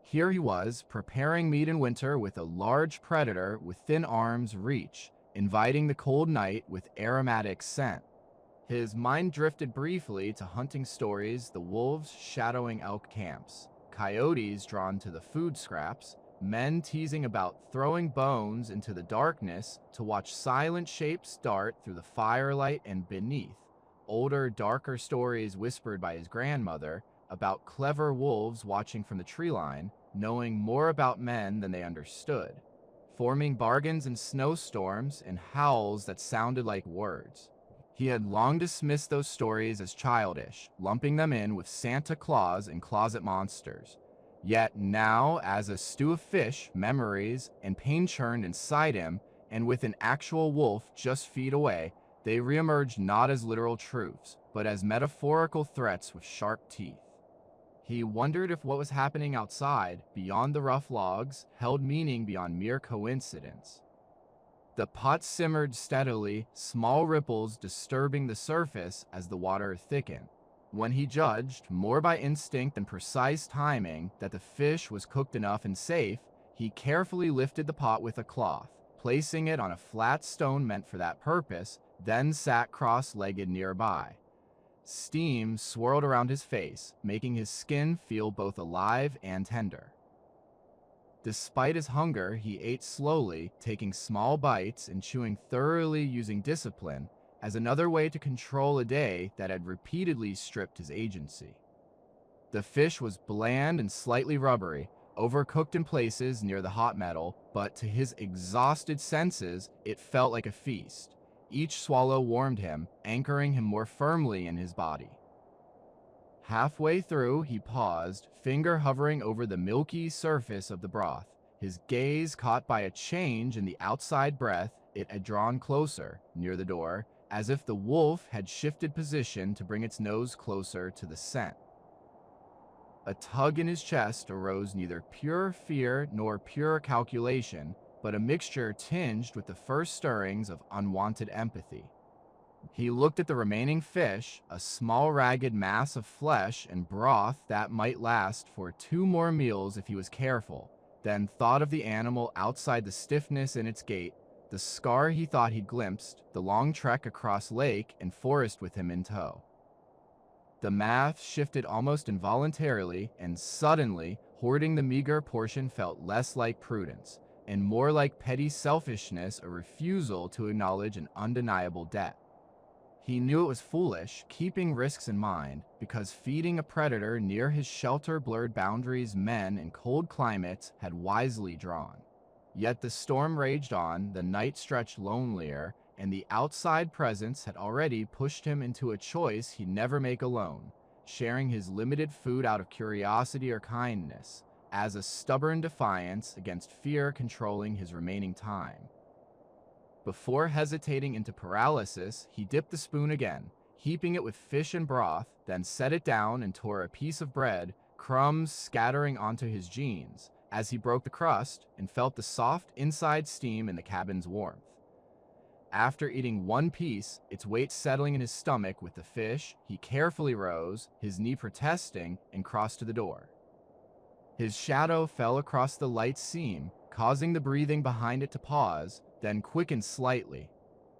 Here he was, preparing meat in winter with a large predator within arm's reach, inviting the cold night with aromatic scent. His mind drifted briefly to hunting stories, the wolves shadowing elk camps, coyotes drawn to the food scraps, men teasing about throwing bones into the darkness to watch silent shapes dart through the firelight, and beneath, older, darker stories whispered by his grandmother about clever wolves watching from the tree line, knowing more about men than they understood, forming bargains in snowstorms and howls that sounded like words. He had long dismissed those stories as childish, lumping them in with Santa Claus and closet monsters. Yet now, as a stew of fish, memories, and pain churned inside him, and with an actual wolf just feet away, they reemerged not as literal truths, but as metaphorical threats with sharp teeth. He wondered if what was happening outside, beyond the rough logs, held meaning beyond mere coincidence. The pot simmered steadily, small ripples disturbing the surface as the water thickened. When he judged, more by instinct than precise timing, that the fish was cooked enough and safe, he carefully lifted the pot with a cloth, placing it on a flat stone meant for that purpose, then sat cross-legged nearby. Steam swirled around his face, making his skin feel both alive and tender. Despite his hunger, he ate slowly, taking small bites and chewing thoroughly, using discipline as another way to control a day that had repeatedly stripped his agency. The fish was bland and slightly rubbery, overcooked in places near the hot metal, but to his exhausted senses, it felt like a feast. Each swallow warmed him, anchoring him more firmly in his body. Halfway through, he paused, finger hovering over the milky surface of the broth, his gaze caught by a change in the outside breath. It had drawn closer, near the door, as if the wolf had shifted position to bring its nose closer to the scent. A tug in his chest arose, neither pure fear nor pure calculation, but a mixture tinged with the first stirrings of unwanted empathy. He looked at the remaining fish, a small ragged mass of flesh and broth that might last for 2 more meals if he was careful, then thought of the animal outside, the stiffness in its gait, the scar he thought he'd glimpsed, the long trek across lake and forest with him in tow. The math shifted almost involuntarily, and suddenly, hoarding the meager portion felt less like prudence, and more like petty selfishness, a refusal to acknowledge an undeniable debt. He knew it was foolish, keeping risks in mind, because feeding a predator near his shelter blurred boundaries men in cold climates had wisely drawn. Yet the storm raged on, the night stretched lonelier, and the outside presence had already pushed him into a choice he'd never make alone, sharing his limited food out of curiosity or kindness, as a stubborn defiance against fear controlling his remaining time. Before hesitating into paralysis, he dipped the spoon again, heaping it with fish and broth, then set it down and tore a piece of bread, crumbs scattering onto his jeans, as he broke the crust and felt the soft inside steam in the cabin's warmth. After eating one piece, its weight settling in his stomach with the fish, he carefully rose, his knee protesting, and crossed to the door. His shadow fell across the light seam, causing the breathing behind it to pause, then quicken slightly.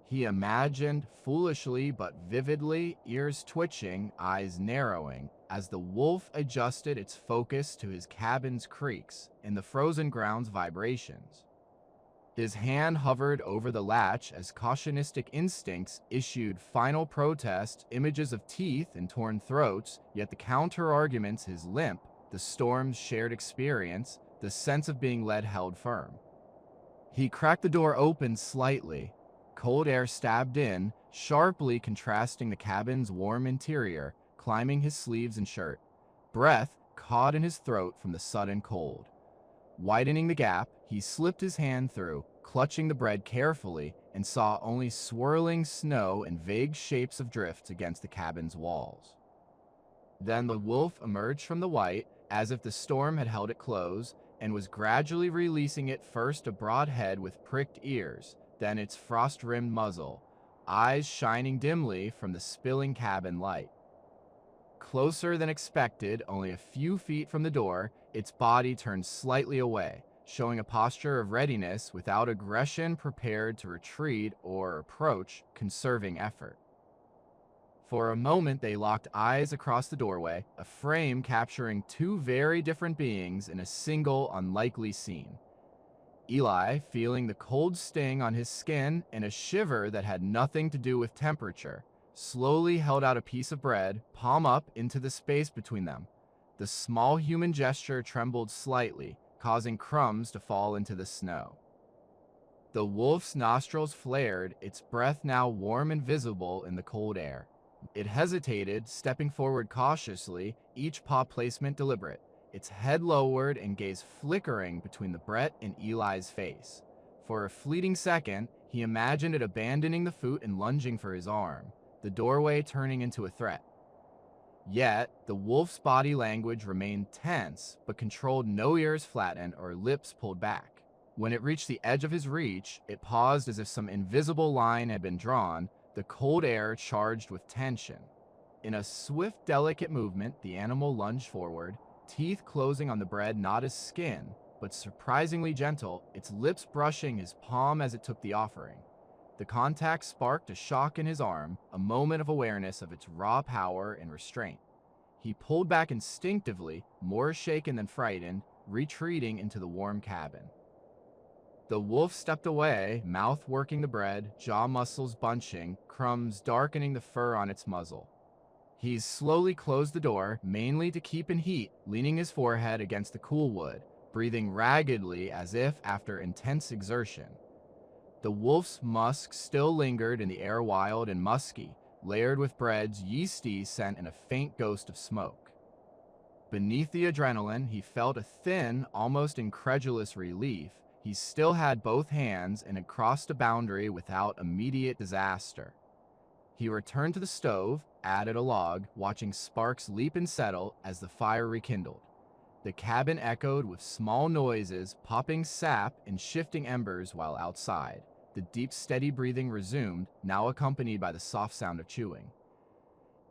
He imagined, foolishly but vividly, ears twitching, eyes narrowing, as the wolf adjusted its focus to his cabin's creaks and the frozen ground's vibrations. His hand hovered over the latch as cautionistic instincts issued final protest, images of teeth and torn throats, yet the counter-arguments, his limp, the storm's shared experience, the sense of being led held firm. He cracked the door open slightly. cold air stabbed in, sharply contrasting the cabin's warm interior, climbing his sleeves and shirt. Breath caught in his throat from the sudden cold. Widening the gap, he slipped his hand through, clutching the bread carefully, and saw only swirling snow and vague shapes of drifts against the cabin's walls. Then the wolf emerged from the white, as if the storm had held it close, and was gradually releasing it, first a broad head with pricked ears, then its frost-rimmed muzzle, eyes shining dimly from the spilling cabin light. Closer than expected, only a few feet from the door, its body turned slightly away, showing a posture of readiness without aggression, prepared to retreat or approach, conserving effort. For a moment they locked eyes across the doorway, a frame capturing two very different beings in a single unlikely scene. Eli, feeling the cold sting on his skin and a shiver that had nothing to do with temperature, slowly held out a piece of bread, palm up, into the space between them. The small human gesture trembled slightly, causing crumbs to fall into the snow. The wolf's nostrils flared, its breath now warm and visible in the cold air. It hesitated, stepping forward cautiously, each paw placement deliberate, its head lowered and gaze flickering between the Brett and Eli's face. For a fleeting second, he imagined it abandoning the foot and lunging for his arm, the doorway turning into a threat. Yet, the wolf's body language remained tense, but controlled, no ears flattened or lips pulled back. When it reached the edge of his reach, it paused as if some invisible line had been drawn, the cold air charged with tension. In a swift, delicate movement, the animal lunged forward, teeth closing on the bread, not as skin, but surprisingly gentle, its lips brushing his palm as it took the offering. The contact sparked a shock in his arm, a moment of awareness of its raw power and restraint. He pulled back instinctively, more shaken than frightened, retreating into the warm cabin. The wolf stepped away, mouth working the bread, jaw muscles bunching, crumbs darkening the fur on its muzzle. He slowly closed the door, mainly to keep in heat, leaning his forehead against the cool wood, breathing raggedly as if after intense exertion. The wolf's musk still lingered in the air, wild and musky, layered with bread's yeasty scent and a faint ghost of smoke. Beneath the adrenaline, he felt a thin, almost incredulous relief. He still had both hands and had crossed a boundary without immediate disaster. He returned to the stove, added a log, watching sparks leap and settle as the fire rekindled. The cabin echoed with small noises, popping sap and shifting embers, while outside, the deep, steady breathing resumed, now accompanied by the soft sound of chewing.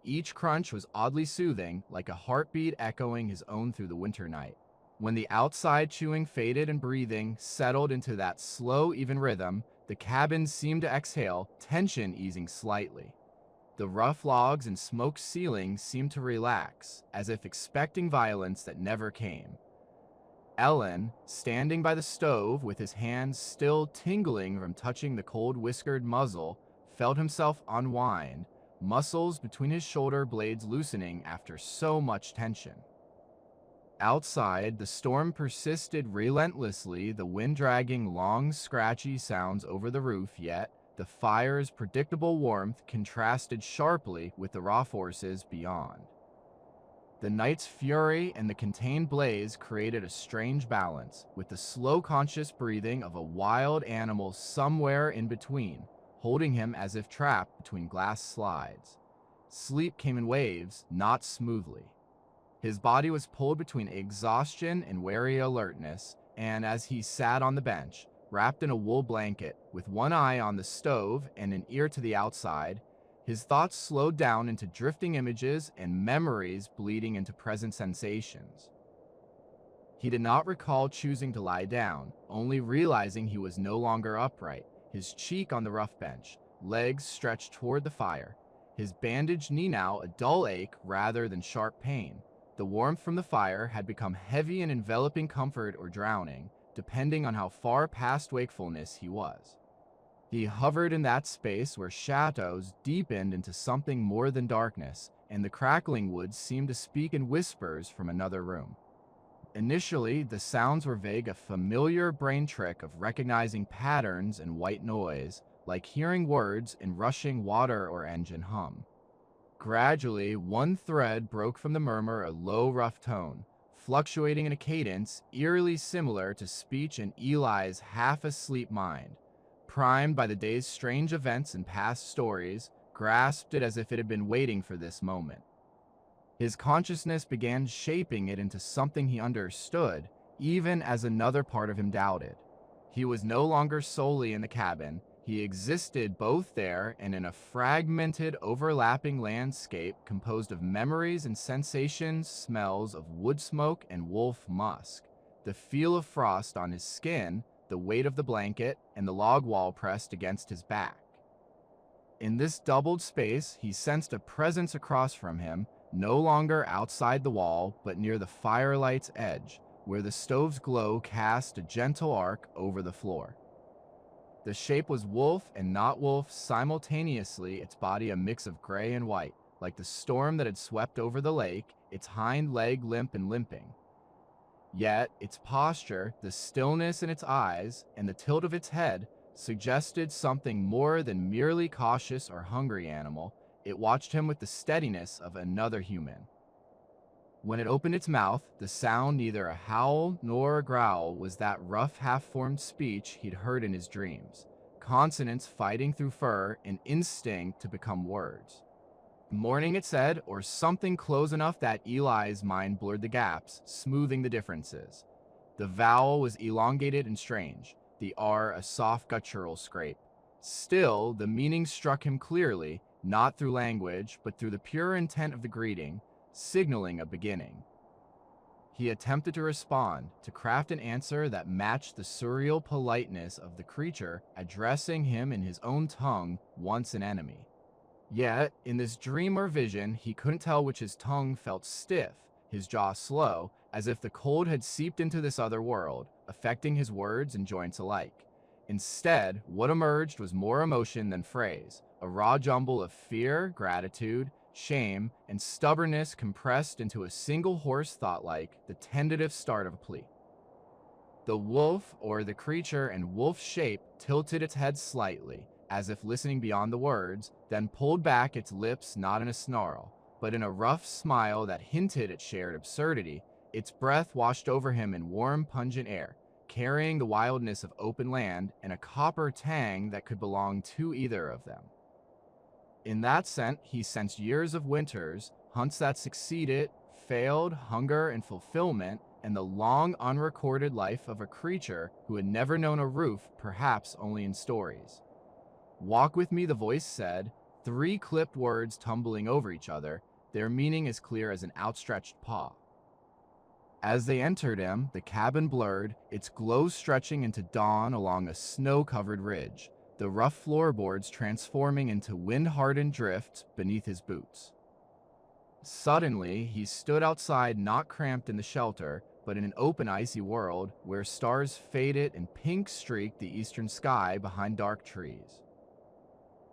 Each crunch was oddly soothing, like a heartbeat echoing his own through the winter night. When the outside chewing faded and breathing settled into that slow, even rhythm, the cabin seemed to exhale, tension easing slightly. The rough logs and smoked ceiling seemed to relax, as if expecting violence that never came. Ellen, standing by the stove with his hands still tingling from touching the cold whiskered muzzle, felt himself unwind, muscles between his shoulder blades loosening after so much tension. Outside, the storm persisted relentlessly, the wind dragging long, scratchy sounds over the roof, yet the fire's predictable warmth contrasted sharply with the raw forces beyond. The night's fury and the contained blaze created a strange balance, with the slow, conscious breathing of a wild animal somewhere in between, holding him as if trapped between glass slides. Sleep came in waves, not smoothly. His body was pulled between exhaustion and wary alertness, and as he sat on the bench, wrapped in a wool blanket, with one eye on the stove and an ear to the outside, his thoughts slowed down into drifting images and memories bleeding into present sensations. He did not recall choosing to lie down, only realizing he was no longer upright, his cheek on the rough bench, legs stretched toward the fire, his bandaged knee now a dull ache rather than sharp pain. The warmth from the fire had become heavy and enveloping comfort or drowning, depending on how far past wakefulness he was. He hovered in that space where shadows deepened into something more than darkness, and the crackling woods seemed to speak in whispers from another room. Initially, the sounds were vague, a familiar brain trick of recognizing patterns in white noise, like hearing words in rushing water or engine hum. Gradually, one thread broke from the murmur, a low, rough tone, fluctuating in a cadence eerily similar to speech in Eli's half-asleep mind. Primed by the day's strange events and past stories, grasped it as if it had been waiting for this moment. His consciousness began shaping it into something he understood, even as another part of him doubted. He was no longer solely in the cabin. He existed both there and in a fragmented, overlapping landscape composed of memories and sensations, smells of wood smoke and wolf musk, the feel of frost on his skin, the weight of the blanket, and the log wall pressed against his back. In this doubled space, he sensed a presence across from him, no longer outside the wall, but near the firelight's edge, where the stove's glow cast a gentle arc over the floor. The shape was wolf and not wolf simultaneously, its body a mix of gray and white, like the storm that had swept over the lake, its hind leg limp and limping. Yet, its posture, the stillness in its eyes, and the tilt of its head suggested something more than merely cautious or hungry animal. It watched him with the steadiness of another human. When it opened its mouth, the sound, neither a howl nor a growl, was that rough, half-formed speech he'd heard in his dreams, consonants fighting through fur, an instinct to become words. Morning, it said, or something close enough that Eli's mind blurred the gaps, smoothing the differences. The vowel was elongated and strange, the R a soft guttural scrape. Still, the meaning struck him clearly, not through language, but through the pure intent of the greeting, signaling a beginning. He attempted to respond, to craft an answer that matched the surreal politeness of the creature addressing him in his own tongue, once an enemy. Yet, in this dream or vision, he couldn't tell which. His tongue felt stiff, his jaw slow, as if the cold had seeped into this other world, affecting his words and joints alike. Instead, what emerged was more emotion than phrase, a raw jumble of fear, gratitude, shame, and stubbornness compressed into a single hoarse thought, like the tentative start of a plea. The wolf, or the creature in wolf shape, tilted its head slightly, as if listening beyond the words, then pulled back its lips not in a snarl, but in a rough smile that hinted at shared absurdity. Its breath washed over him in warm, pungent air, carrying the wildness of open land and a copper tang that could belong to either of them. In that scent, he sensed years of winters, hunts that succeeded, failed, hunger and fulfillment, and the long, unrecorded life of a creature who had never known a roof, perhaps only in stories. Walk with me, the voice said, 3 clipped words tumbling over each other, their meaning as clear as an outstretched paw. As they entered him, the cabin blurred, its glow stretching into dawn along a snow-covered ridge, the rough floorboards transforming into wind-hardened drift beneath his boots. Suddenly, he stood outside, not cramped in the shelter, but in an open, icy world where stars faded and pink streaked the eastern sky behind dark trees.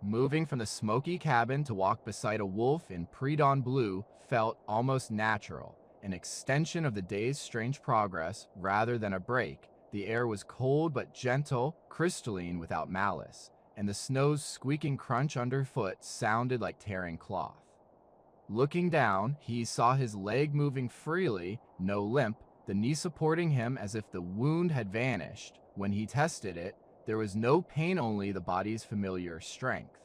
Moving from the smoky cabin to walk beside a wolf in pre-dawn blue felt almost natural, an extension of the day's strange progress rather than a break. The air was cold but gentle, crystalline without malice, and the snow's squeaking crunch underfoot sounded like tearing cloth. Looking down, he saw his leg moving freely, no limp, the knee supporting him as if the wound had vanished. When he tested it, there was no pain, only the body's familiar strength.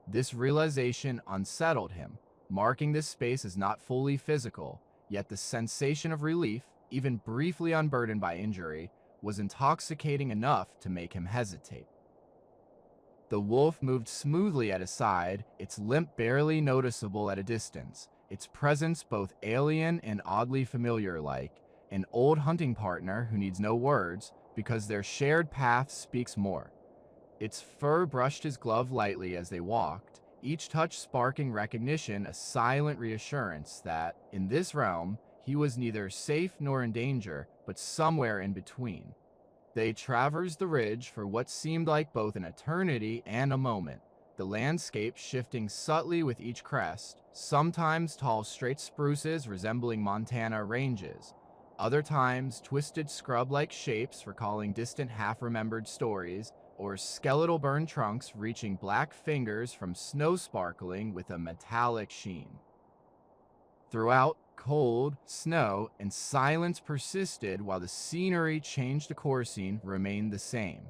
This realization unsettled him, marking this space as not fully physical, yet the sensation of relief, even briefly unburdened by injury, was intoxicating enough to make him hesitate. The wolf moved smoothly at his side, its limp barely noticeable at a distance, its presence both alien and oddly familiar, like an old hunting partner who needs no words because their shared path speaks more. Its fur brushed his glove lightly as they walked, each touch sparking recognition, a silent reassurance that, in this realm, he was neither safe nor in danger, but somewhere in between. They traversed the ridge for what seemed like both an eternity and a moment, the landscape shifting subtly with each crest, sometimes tall straight spruces resembling Montana ranges, Other times, twisted scrub-like shapes recalling distant half-remembered stories, or skeletal burned trunks reaching black fingers from snow sparkling with a metallic sheen. Throughout, cold, snow, and silence persisted while the scenery changed the coursing remained the same.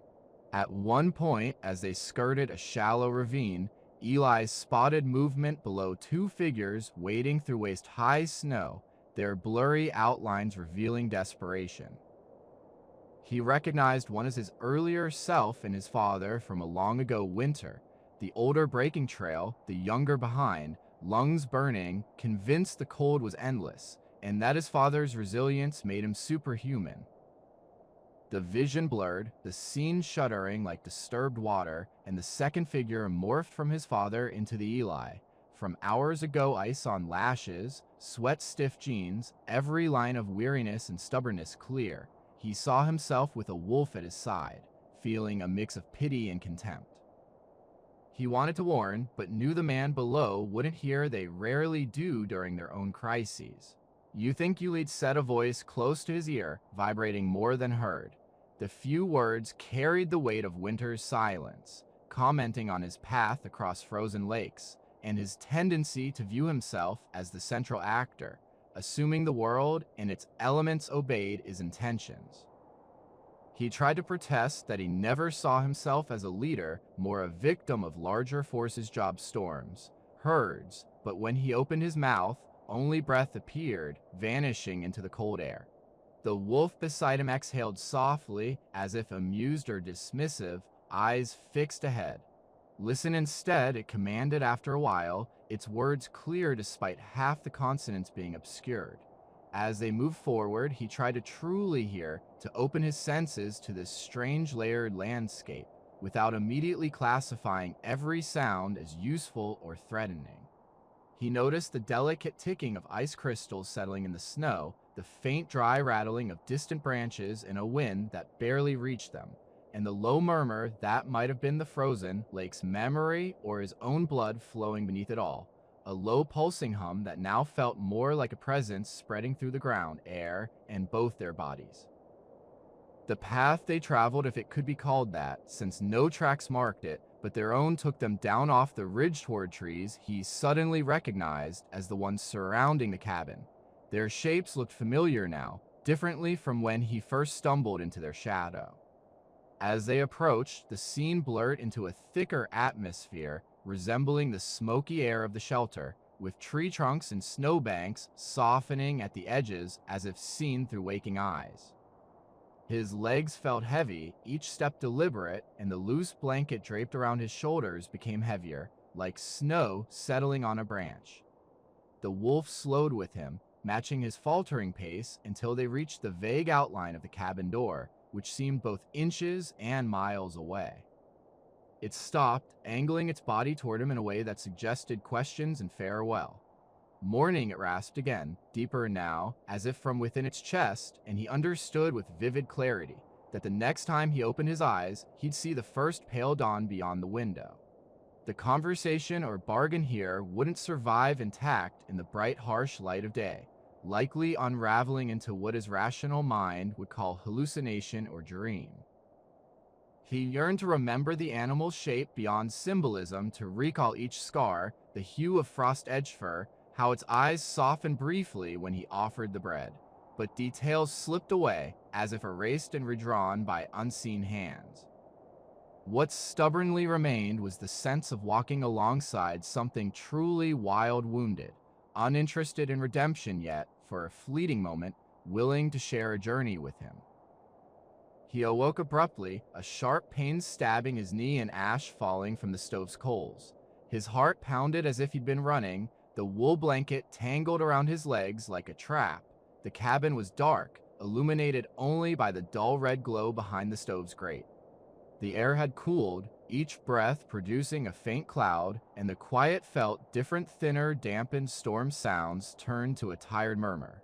At one point, as they skirted a shallow ravine, Eli spotted movement below two figures wading through waist-high snow, their blurry outlines revealing desperation. He recognized one as his earlier self and his father from a long ago winter, the older breaking trail, the younger behind, lungs burning, convinced the cold was endless, and that his father's resilience made him superhuman. The vision blurred, the scene shuddering like disturbed water, and the second figure morphed from his father into the Eli. From hours ago ice on lashes, sweat-stiff jeans, every line of weariness and stubbornness clear, he saw himself with a wolf at his side, feeling a mix of pity and contempt. He wanted to warn, but knew the man below wouldn't hear. They rarely do during their own crises. You think Yuli'd set a voice close to his ear, vibrating more than heard. The few words carried the weight of winter's silence, commenting on his path across frozen lakes, and his tendency to view himself as the central actor, assuming the world and its elements obeyed his intentions. He tried to protest that he never saw himself as a leader, more a victim of larger forces' job storms, herds, but when he opened his mouth, only breath appeared, vanishing into the cold air. The wolf beside him exhaled softly, as if amused or dismissive, eyes fixed ahead. Listen instead, it commanded after a while, its words clear despite half the consonants being obscured. As they moved forward, he tried to truly hear, to open his senses to this strange layered landscape, without immediately classifying every sound as useful or threatening. He noticed the delicate ticking of ice crystals settling in the snow, the faint dry rattling of distant branches in a wind that barely reached them, and the low murmur that might have been the frozen lake's memory or his own blood flowing beneath it all, a low pulsing hum that now felt more like a presence spreading through the ground, air, and both their bodies. The path they traveled, if it could be called that, since no tracks marked it, but their own took them down off the ridge toward trees he suddenly recognized as the ones surrounding the cabin. Their shapes looked familiar now, differently from when he first stumbled into their shadow. As they approached, the scene blurred into a thicker atmosphere, resembling the smoky air of the shelter, with tree trunks and snowbanks softening at the edges as if seen through waking eyes. His legs felt heavy, each step deliberate, and the loose blanket draped around his shoulders became heavier, like snow settling on a branch. The wolf slowed with him, matching his faltering pace until they reached the vague outline of the cabin door, which seemed both inches and miles away. It stopped, angling its body toward him in a way that suggested questions and farewell. Morning, it rasped again, deeper now, as if from within its chest, and he understood with vivid clarity that the next time he opened his eyes, he'd see the first pale dawn beyond the window. The conversation or bargain here wouldn't survive intact in the bright, harsh light of day, likely unraveling into what his rational mind would call hallucination or dream. He yearned to remember the animal's shape beyond symbolism, to recall each scar, the hue of frost-edged fur, how its eyes softened briefly when he offered the bread, but details slipped away as if erased and redrawn by unseen hands. What stubbornly remained was the sense of walking alongside something truly wild wounded, uninterested in redemption yet, for a fleeting moment, willing to share a journey with him. He awoke abruptly, a sharp pain stabbing his knee and ash falling from the stove's coals. His heart pounded as if he'd been running, the wool blanket tangled around his legs like a trap. The cabin was dark, illuminated only by the dull red glow behind the stove's grate. The air had cooled, each breath producing a faint cloud, and the quiet felt different, thinner, dampened storm sounds turned to a tired murmur.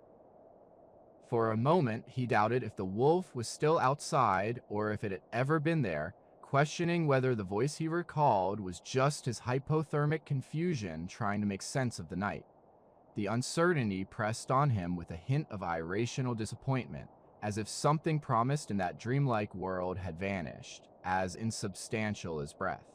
For a moment, he doubted if the wolf was still outside or if it had ever been there, questioning whether the voice he recalled was just his hypothermic confusion trying to make sense of the night. The uncertainty pressed on him with a hint of irrational disappointment, as if something promised in that dreamlike world had vanished, as insubstantial as breath.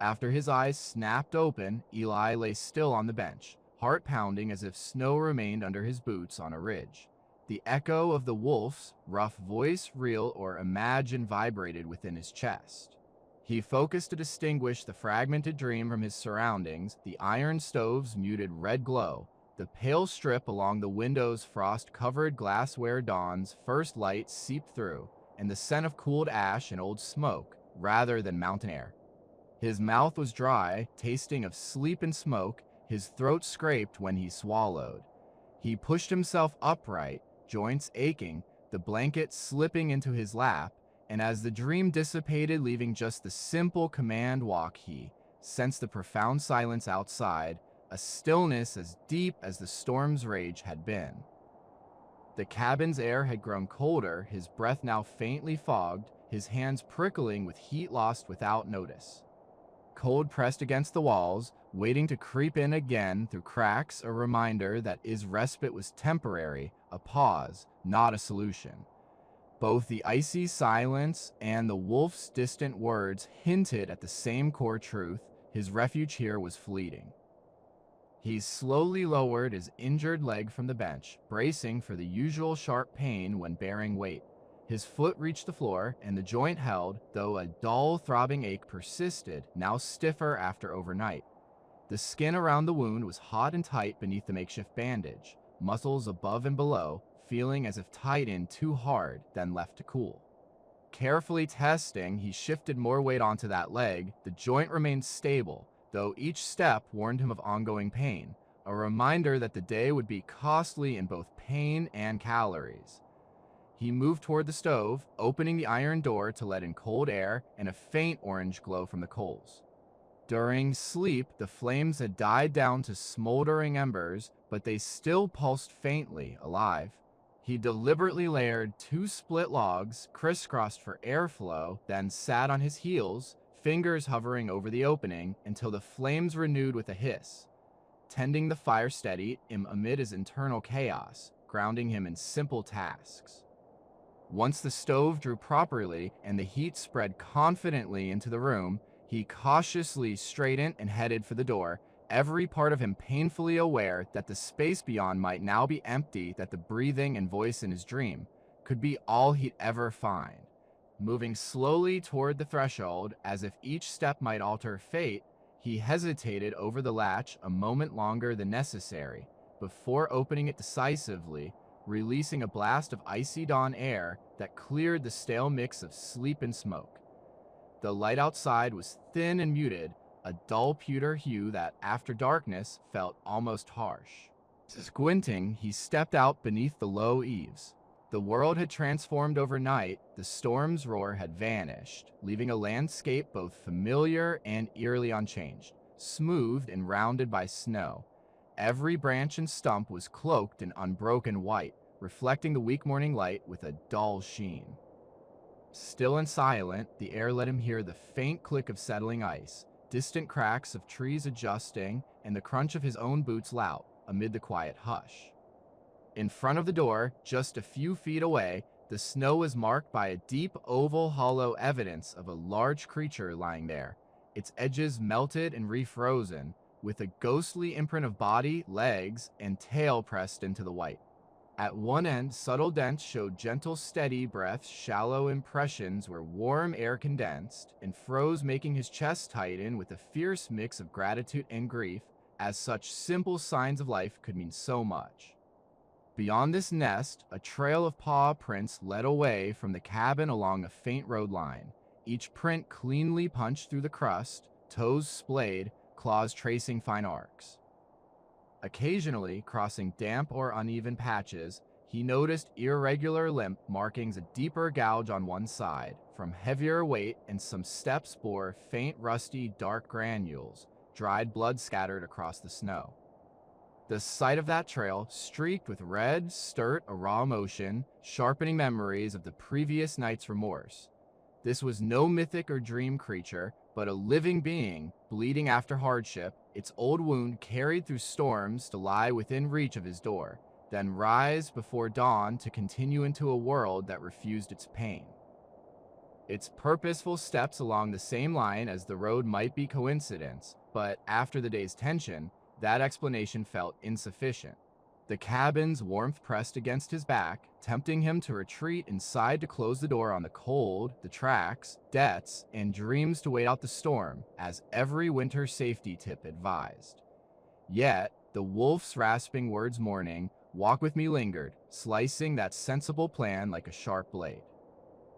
After his eyes snapped open, Eli lay still on the bench, heart pounding as if snow remained under his boots on a ridge. The echo of the wolf's rough voice, real or imagined, vibrated within his chest. He focused to distinguish the fragmented dream from his surroundings, the iron stove's muted red glow, the pale strip along the window's frost-covered glassware dawn's first light seeped through, and the scent of cooled ash and old smoke, rather than mountain air. His mouth was dry, tasting of sleep and smoke, his throat scraped when he swallowed. He pushed himself upright, joints aching, the blanket slipping into his lap, and as the dream dissipated, leaving just the simple command walk, he sensed the profound silence outside, a stillness as deep as the storm's rage had been. The cabin's air had grown colder, his breath now faintly fogged, his hands prickling with heat lost without notice. Cold pressed against the walls, waiting to creep in again through cracks, a reminder that his respite was temporary, a pause, not a solution. Both the icy silence and the wolf's distant words hinted at the same core truth: his refuge here was fleeting. He slowly lowered his injured leg from the bench, bracing for the usual sharp pain when bearing weight. His foot reached the floor, and the joint held, though a dull, throbbing ache persisted, now stiffer after overnight. The skin around the wound was hot and tight beneath the makeshift bandage, muscles above and below feeling as if tied in too hard, then left to cool. Carefully testing, he shifted more weight onto that leg. The joint remained stable, though each step warned him of ongoing pain, a reminder that the day would be costly in both pain and calories. He moved toward the stove, opening the iron door to let in cold air and a faint orange glow from the coals. During sleep, the flames had died down to smoldering embers, but they still pulsed faintly, alive. He deliberately layered 2 split logs, crisscrossed for airflow, then sat on his heels, fingers hovering over the opening, until the flames renewed with a hiss, tending the fire steady amid his internal chaos, grounding him in simple tasks. Once the stove drew properly and the heat spread confidently into the room, he cautiously straightened and headed for the door, every part of him painfully aware that the space beyond might now be empty, that the breathing and voice in his dream could be all he'd ever find. Moving slowly toward the threshold, as if each step might alter fate, he hesitated over the latch a moment longer than necessary, before opening it decisively, releasing a blast of icy dawn air that cleared the stale mix of sleep and smoke. The light outside was thin and muted, a dull pewter hue that, after darkness, felt almost harsh. Squinting, he stepped out beneath the low eaves. The world had transformed overnight, the storm's roar had vanished, leaving a landscape both familiar and eerily unchanged, smoothed and rounded by snow. Every branch and stump was cloaked in unbroken white, reflecting the weak morning light with a dull sheen. Still and silent, the air let him hear the faint click of settling ice, distant cracks of trees adjusting, and the crunch of his own boots loud amid the quiet hush. In front of the door, just a few feet away, the snow was marked by a deep oval hollow, evidence of a large creature lying there, its edges melted and refrozen, with a ghostly imprint of body, legs, and tail pressed into the white. At one end, subtle dents showed gentle, steady breaths, shallow impressions where warm air condensed and froze, making his chest tighten with a fierce mix of gratitude and grief, as such simple signs of life could mean so much. Beyond this nest, a trail of paw prints led away from the cabin along a faint road line, each print cleanly punched through the crust, toes splayed, claws tracing fine arcs. Occasionally, crossing damp or uneven patches, he noticed irregular limp markings, a deeper gouge on one side. From heavier weight, and some steps bore faint, rusty, dark granules, dried blood scattered across the snow. The sight of that trail, streaked with red, stirred a raw emotion, sharpening memories of the previous night's remorse. This was no mythic or dream creature, but a living being, bleeding after hardship, its old wound carried through storms to lie within reach of his door, then rise before dawn to continue into a world that refused its pain. Its purposeful steps along the same line as the road might be coincidence, but after the day's tension, that explanation felt insufficient. The cabin's warmth pressed against his back, tempting him to retreat inside to close the door on the cold, the tracks, debts, and dreams to wait out the storm, as every winter safety tip advised. Yet, the wolf's rasping words morning, "Walk with me," lingered, slicing that sensible plan like a sharp blade.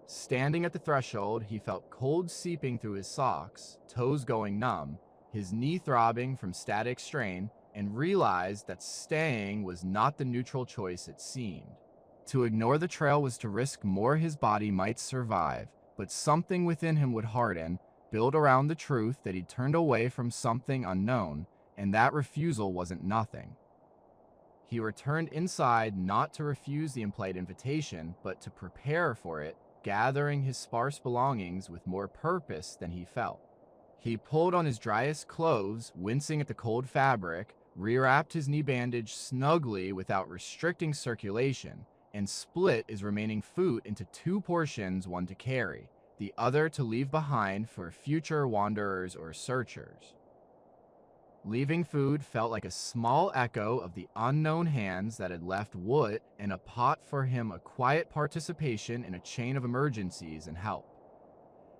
Standing at the threshold, he felt cold seeping through his socks, toes going numb, his knee throbbing from static strain, and realized that staying was not the neutral choice it seemed. To ignore the trail was to risk more his body might survive, but something within him would harden, build around the truth that he'd turned away from something unknown, and that refusal wasn't nothing. He returned inside not to refuse the implied invitation, but to prepare for it, gathering his sparse belongings with more purpose than he felt. He pulled on his driest clothes, wincing at the cold fabric, rewrapped his knee bandage snugly without restricting circulation, and split his remaining food into 2 portions, one to carry, the other to leave behind for future wanderers or searchers. Leaving food felt like a small echo of the unknown hands that had left wood and a pot for him, a quiet participation in a chain of emergencies and help.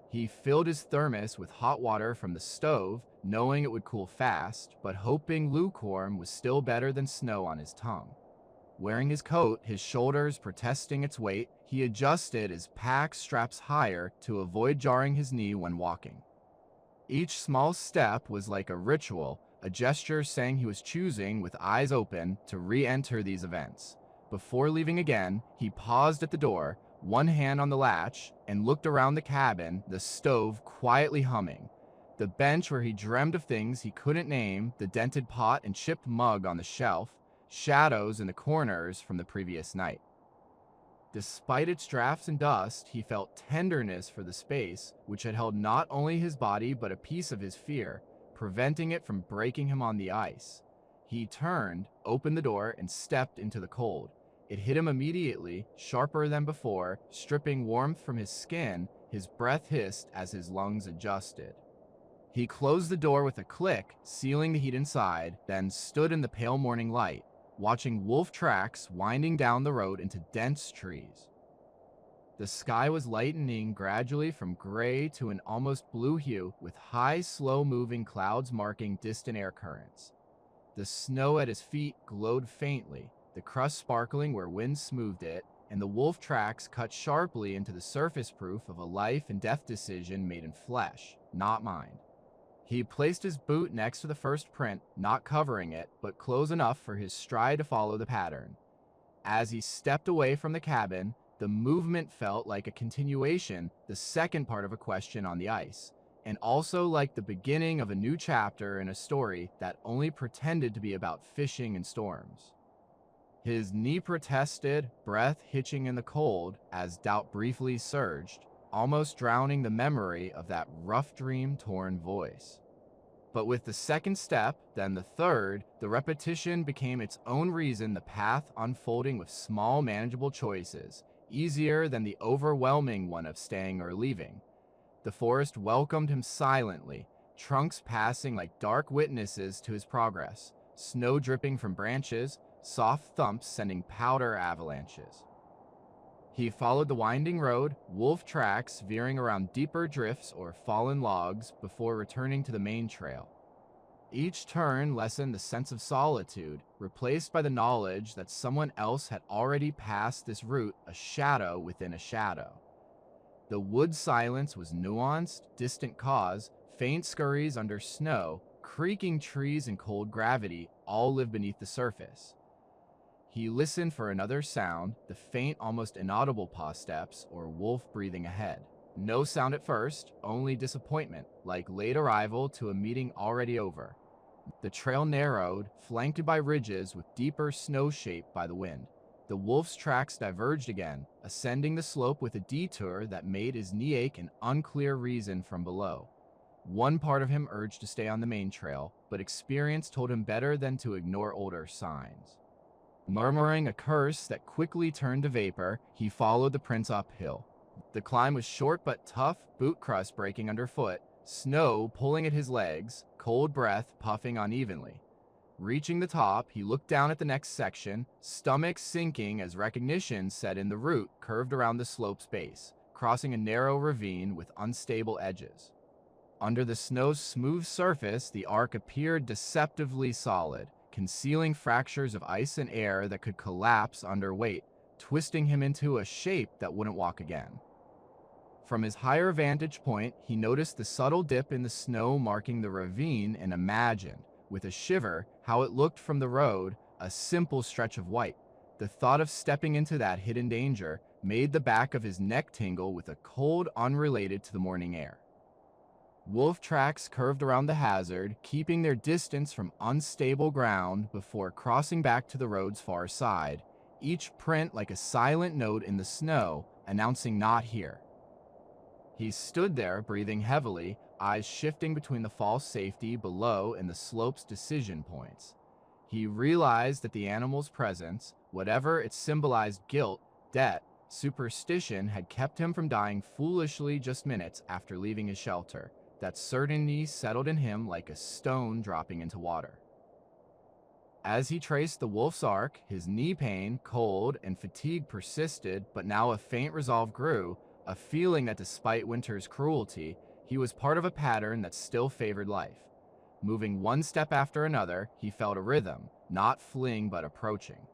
He filled his thermos with hot water from the stove, knowing it would cool fast, but hoping lukewarm was still better than snow on his tongue. Wearing his coat, his shoulders protesting its weight, he adjusted his pack straps higher to avoid jarring his knee when walking. Each small step was like a ritual, a gesture saying he was choosing, with eyes open, to re-enter these events. Before leaving again, he paused at the door, one hand on the latch, and looked around the cabin, the stove quietly humming, the bench where he dreamed of things he couldn't name, the dented pot and chipped mug on the shelf, shadows in the corners from the previous night. Despite its drafts and dust, he felt tenderness for the space, which had held not only his body but a piece of his fear, preventing it from breaking him on the ice. He turned, opened the door, and stepped into the cold. It hit him immediately, sharper than before, stripping warmth from his skin. His breath hissed as his lungs adjusted. He closed the door with a click, sealing the heat inside, then stood in the pale morning light, watching wolf tracks winding down the road into dense trees. The sky was lightening gradually from gray to an almost blue hue, with high, slow-moving clouds marking distant air currents. The snow at his feet glowed faintly, the crust sparkling where wind smoothed it, and the wolf tracks cut sharply into the surface proof of a life and death decision made in flesh, not mind. He placed his boot next to the first print, not covering it, but close enough for his stride to follow the pattern. As he stepped away from the cabin, the movement felt like a continuation, the second part of a question on the ice, and also like the beginning of a new chapter in a story that only pretended to be about fishing and storms. His knee protested, breath hitching in the cold as doubt briefly surged, almost drowning the memory of that rough dream-torn voice. But with the second step, then the third, the repetition became its own reason, the path unfolding with small, manageable choices, easier than the overwhelming one of staying or leaving. The forest welcomed him silently, trunks passing like dark witnesses to his progress, snow dripping from branches, soft thumps sending powder avalanches. He followed the winding road, wolf tracks veering around deeper drifts or fallen logs before returning to the main trail. Each turn lessened the sense of solitude, replaced by the knowledge that someone else had already passed this route, a shadow within a shadow. The wood silence was nuanced, distant cause, faint scurries under snow, creaking trees and cold gravity all live beneath the surface. He listened for another sound, the faint, almost inaudible paw steps or wolf breathing ahead. No sound at first, only disappointment, like late arrival to a meeting already over. The trail narrowed, flanked by ridges with deeper snow shaped by the wind. The wolf's tracks diverged again, ascending the slope with a detour that made his knee ache an unclear reason from below. One part of him urged to stay on the main trail, but experience told him better than to ignore older signs. Murmuring a curse that quickly turned to vapor, he followed the prince uphill. The climb was short but tough, boot crust breaking underfoot, snow pulling at his legs, cold breath puffing unevenly. Reaching the top, he looked down at the next section, stomach sinking as recognition set in. The route curved around the slope's base, crossing a narrow ravine with unstable edges. Under the snow's smooth surface, the arc appeared deceptively solid, concealing fractures of ice and air that could collapse under weight, twisting him into a shape that wouldn't walk again. From his higher vantage point, he noticed the subtle dip in the snow marking the ravine and imagined, with a shiver, how it looked from the road, a simple stretch of white. The thought of stepping into that hidden danger made the back of his neck tingle with a cold unrelated to the morning air. Wolf tracks curved around the hazard, keeping their distance from unstable ground before crossing back to the road's far side, each print like a silent note in the snow, announcing not here. He stood there, breathing heavily, eyes shifting between the false safety below and the slope's decision points. He realized that the animal's presence, whatever it symbolized, guilt, debt, superstition, had kept him from dying foolishly just minutes after leaving his shelter. That certainty settled in him like a stone dropping into water. As he traced the wolf's arc, his knee pain, cold, and fatigue persisted, but now a faint resolve grew, a feeling that despite winter's cruelty, he was part of a pattern that still favored life. Moving one step after another, he felt a rhythm, not fleeing but approaching.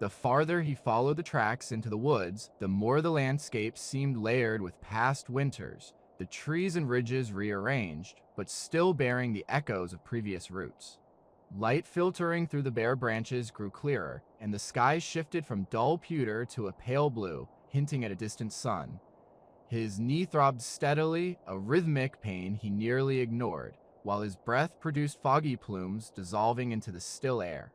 The farther he followed the tracks into the woods, the more the landscape seemed layered with past winters, the trees and ridges rearranged, but still bearing the echoes of previous routes. Light filtering through the bare branches grew clearer, and the sky shifted from dull pewter to a pale blue, hinting at a distant sun. His knee throbbed steadily, a rhythmic pain he nearly ignored, while his breath produced foggy plumes dissolving into the still air.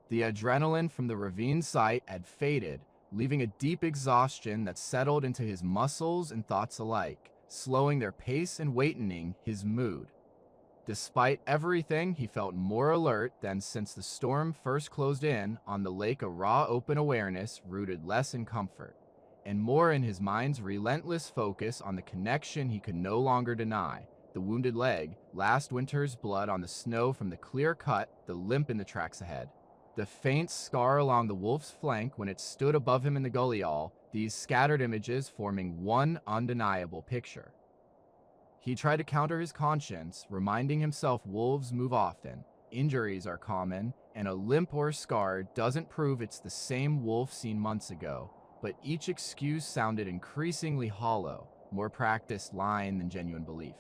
The adrenaline from the ravine sight had faded, leaving a deep exhaustion that settled into his muscles and thoughts alike, slowing their pace and weightening his mood. Despite everything, he felt more alert than since the storm first closed in on the lake, a raw open awareness rooted less in comfort, and more in his mind's relentless focus on the connection he could no longer deny, the wounded leg, last winter's blood on the snow from the clear cut, the limp in the tracks ahead. The faint scar along the wolf's flank when it stood above him in the gullyall, these scattered images forming one undeniable picture. He tried to counter his conscience, reminding himself wolves move often, injuries are common, and a limp or scar doesn't prove it's the same wolf seen months ago, but each excuse sounded increasingly hollow, more practiced line than genuine belief.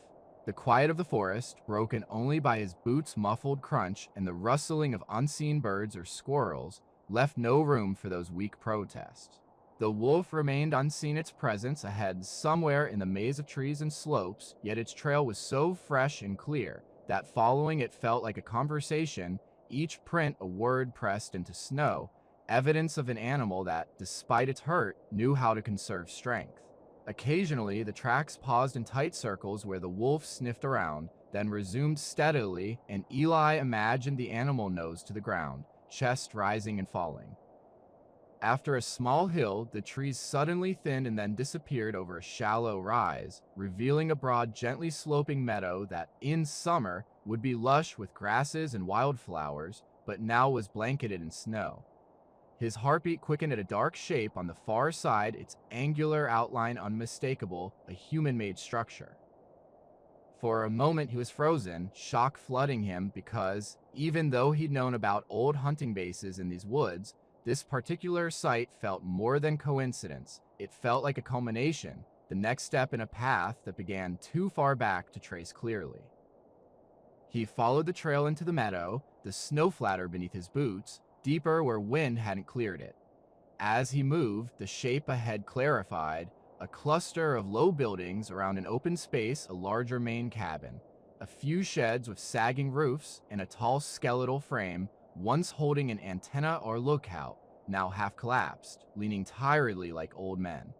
The quiet of the forest, broken only by his boots' muffled crunch and the rustling of unseen birds or squirrels, left no room for those weak protests. The wolf remained unseen, its presence ahead somewhere in the maze of trees and slopes, yet its trail was so fresh and clear that following it felt like a conversation, each print a word pressed into snow, evidence of an animal that, despite its hurt, knew how to conserve strength. Occasionally, the tracks paused in tight circles where the wolf sniffed around, then resumed steadily, and Eli imagined the animal nose to the ground, chest rising and falling. After a small hill, the trees suddenly thinned and then disappeared over a shallow rise, revealing a broad, gently sloping meadow that, in summer, would be lush with grasses and wildflowers, but now was blanketed in snow. His heartbeat quickened at a dark shape on the far side, its angular outline unmistakable, a human-made structure. For a moment he was frozen, shock flooding him because, even though he'd known about old hunting bases in these woods, this particular site felt more than coincidence. It felt like a culmination, the next step in a path that began too far back to trace clearly. He followed the trail into the meadow, the snow flatter beneath his boots, deeper where wind hadn't cleared it. As he moved, the shape ahead clarified, a cluster of low buildings around an open space, a larger main cabin, a few sheds with sagging roofs, and a tall skeletal frame, once holding an antenna or lookout, now half collapsed, leaning tiredly like old men.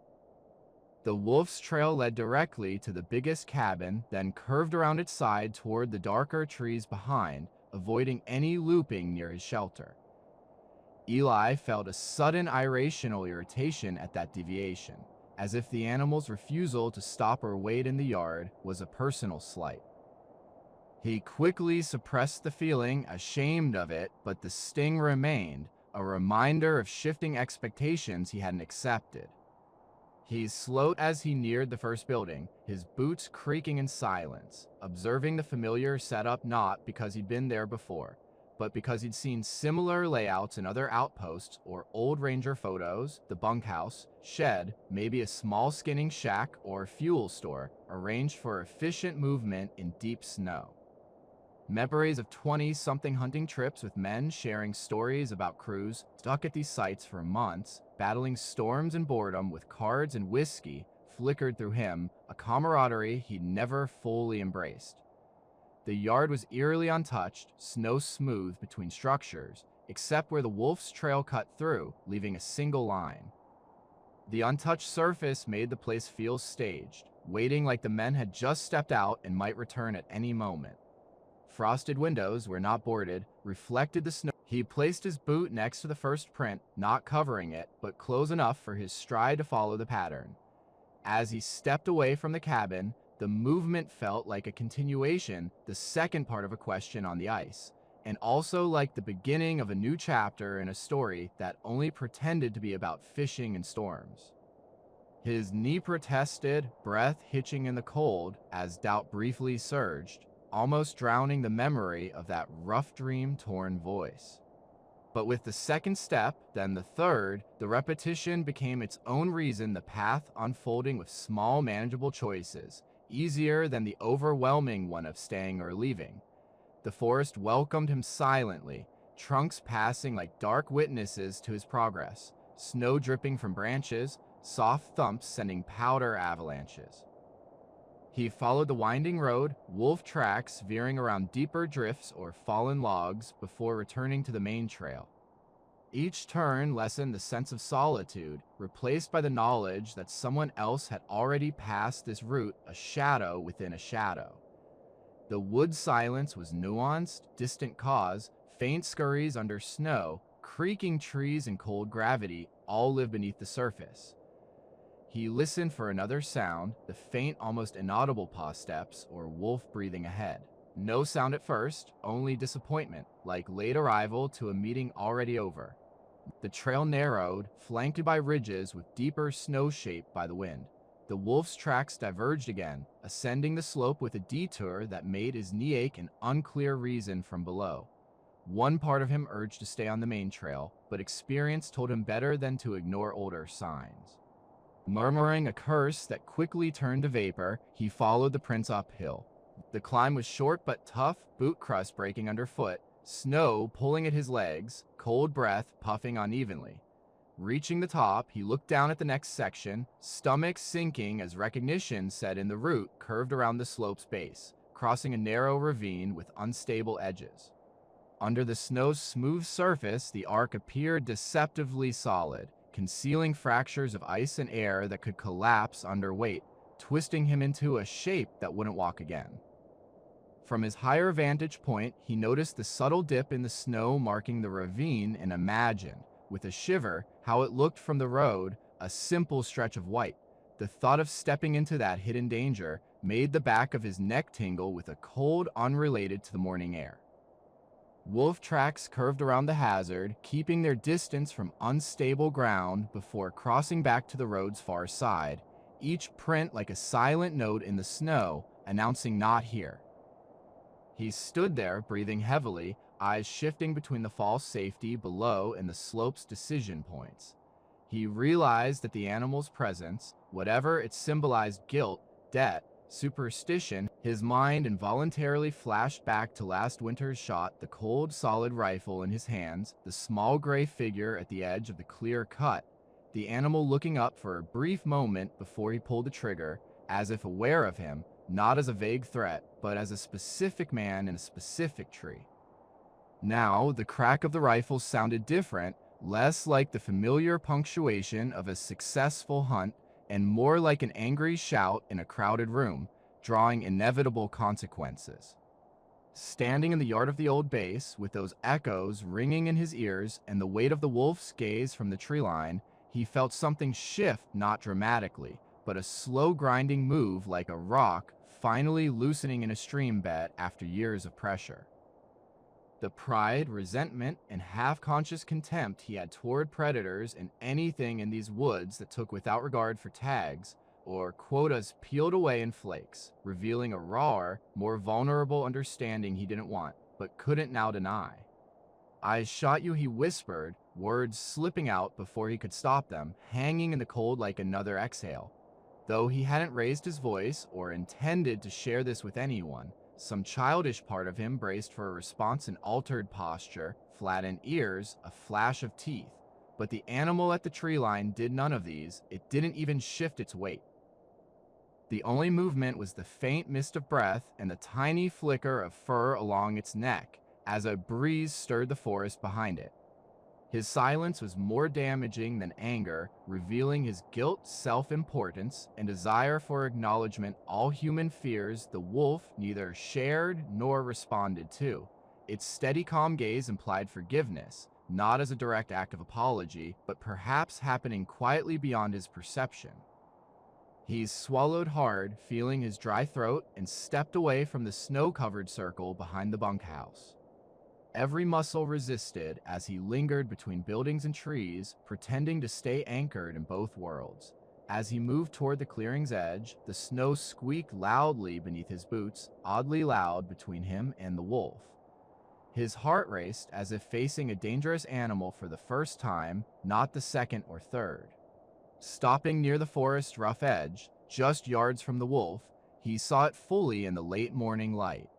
The wolf's trail led directly to the biggest cabin, then curved around its side toward the darker trees behind, avoiding any looping near his shelter. Eli felt a sudden irrational irritation at that deviation, as if the animal's refusal to stop or wait in the yard was a personal slight. He quickly suppressed the feeling, ashamed of it, but the sting remained, a reminder of shifting expectations he hadn't accepted. He slowed as he neared the first building, his boots creaking in silence, observing the familiar setup not because he'd been there before, but because he'd seen similar layouts in other outposts or old ranger photos, the bunkhouse, shed, maybe a small skinning shack or fuel store, arranged for efficient movement in deep snow. Memories of 20-something hunting trips with men sharing stories about crews stuck at these sites for months, battling storms and boredom with cards and whiskey, flickered through him, a camaraderie he'd never fully embraced. The yard was eerily untouched, snow smooth between structures, except where the wolf's trail cut through, leaving a single line. The untouched surface made the place feel staged, waiting like the men had just stepped out and might return at any moment. Frosted windows, where not boarded, reflected the snow. He placed his boot next to the first print, not covering it, but close enough for his stride to follow the pattern. As he stepped away from the cabin, the movement felt like a continuation, the second part of a question on the ice, and also like the beginning of a new chapter in a story that only pretended to be about fishing and storms. His knee protested, breath hitching in the cold as doubt briefly surged, almost drowning the memory of that rough dream-torn voice. But with the second step, then the third, the repetition became its own reason, the path unfolding with small, manageable choices, easier than the overwhelming one of staying or leaving. The forest welcomed him silently, trunks passing like dark witnesses to his progress, snow dripping from branches, soft thumps sending powder avalanches. He followed the winding road, wolf tracks veering around deeper drifts or fallen logs before returning to the main trail. Each turn lessened the sense of solitude, replaced by the knowledge that someone else had already passed this route, a shadow within a shadow. The wood silence was nuanced, distant cause, faint scurries under snow, creaking trees and cold gravity all live beneath the surface. He listened for another sound, the faint, almost inaudible paw steps or wolf breathing ahead. No sound at first, only disappointment, like late arrival to a meeting already over. The trail narrowed, flanked by ridges with deeper snow shaped by the wind. The wolf's tracks diverged again, ascending the slope with a detour that made his knee ache an unclear reason from below. One part of him urged to stay on the main trail, but experience told him better than to ignore older signs. Murmuring a curse that quickly turned to vapor, he followed the prince uphill. The climb was short but tough, boot crust breaking underfoot, snow pulling at his legs, cold breath puffing unevenly. Reaching the top, he looked down at the next section, stomach sinking as recognition set in the route curved around the slope's base, crossing a narrow ravine with unstable edges. Under the snow's smooth surface, the arc appeared deceptively solid, concealing fractures of ice and air that could collapse under weight, twisting him into a shape that wouldn't walk again. From his higher vantage point, he noticed the subtle dip in the snow marking the ravine and imagined, with a shiver, how it looked from the road, a simple stretch of white. The thought of stepping into that hidden danger made the back of his neck tingle with a cold unrelated to the morning air. Wolf tracks curved around the hazard, keeping their distance from unstable ground before crossing back to the road's far side, each print like a silent note in the snow, announcing not here. He stood there, breathing heavily, eyes shifting between the false safety below and the slope's decision points. He realized that the animal's presence, whatever it symbolized, guilt, debt, superstition, his mind involuntarily flashed back to last winter's shot, the cold, solid rifle in his hands, the small gray figure at the edge of the clear cut, the animal looking up for a brief moment before he pulled the trigger, as if aware of him, not as a vague threat, but as a specific man in a specific tree. Now, the crack of the rifle sounded different, less like the familiar punctuation of a successful hunt, and more like an angry shout in a crowded room, drawing inevitable consequences. Standing in the yard of the old base, with those echoes ringing in his ears and the weight of the wolf's gaze from the tree line, he felt something shift, not dramatically, but a slow grinding move like a rock finally loosening in a stream bed after years of pressure. The pride, resentment, and half-conscious contempt he had toward predators and anything in these woods that took without regard for tags or quotas peeled away in flakes, revealing a rawer, more vulnerable understanding he didn't want, but couldn't now deny. "I shot you," he whispered, words slipping out before he could stop them, hanging in the cold like another exhale. Though he hadn't raised his voice or intended to share this with anyone, some childish part of him braced for a response in altered posture, flattened ears, a flash of teeth. But the animal at the tree line did none of these. It didn't even shift its weight. The only movement was the faint mist of breath and the tiny flicker of fur along its neck as a breeze stirred the forest behind it. His silence was more damaging than anger, revealing his guilt, self-importance, and desire for acknowledgement, all human fears the wolf neither shared nor responded to. Its steady, calm gaze implied forgiveness, not as a direct act of apology, but perhaps happening quietly beyond his perception. He swallowed hard, feeling his dry throat, and stepped away from the snow-covered circle behind the bunkhouse. Every muscle resisted as he lingered between buildings and trees, pretending to stay anchored in both worlds. As he moved toward the clearing's edge, the snow squeaked loudly beneath his boots, oddly loud between him and the wolf. His heart raced as if facing a dangerous animal for the first time, not the second or third. Stopping near the forest's rough edge, just yards from the wolf, he saw it fully in the late morning light.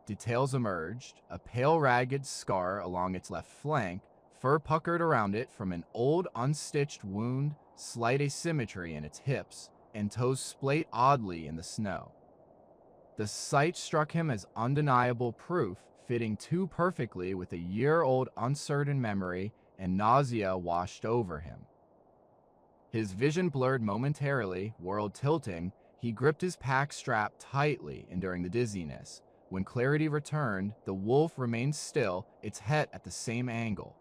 Details emerged, a pale ragged scar along its left flank, fur puckered around it from an old unstitched wound, slight asymmetry in its hips, and toes splayed oddly in the snow. The sight struck him as undeniable proof, fitting too perfectly with a year-old uncertain memory, and nausea washed over him. His vision blurred momentarily, world tilting. He gripped his pack strap tightly, enduring the dizziness. When clarity returned, the wolf remained still, its head at the same angle.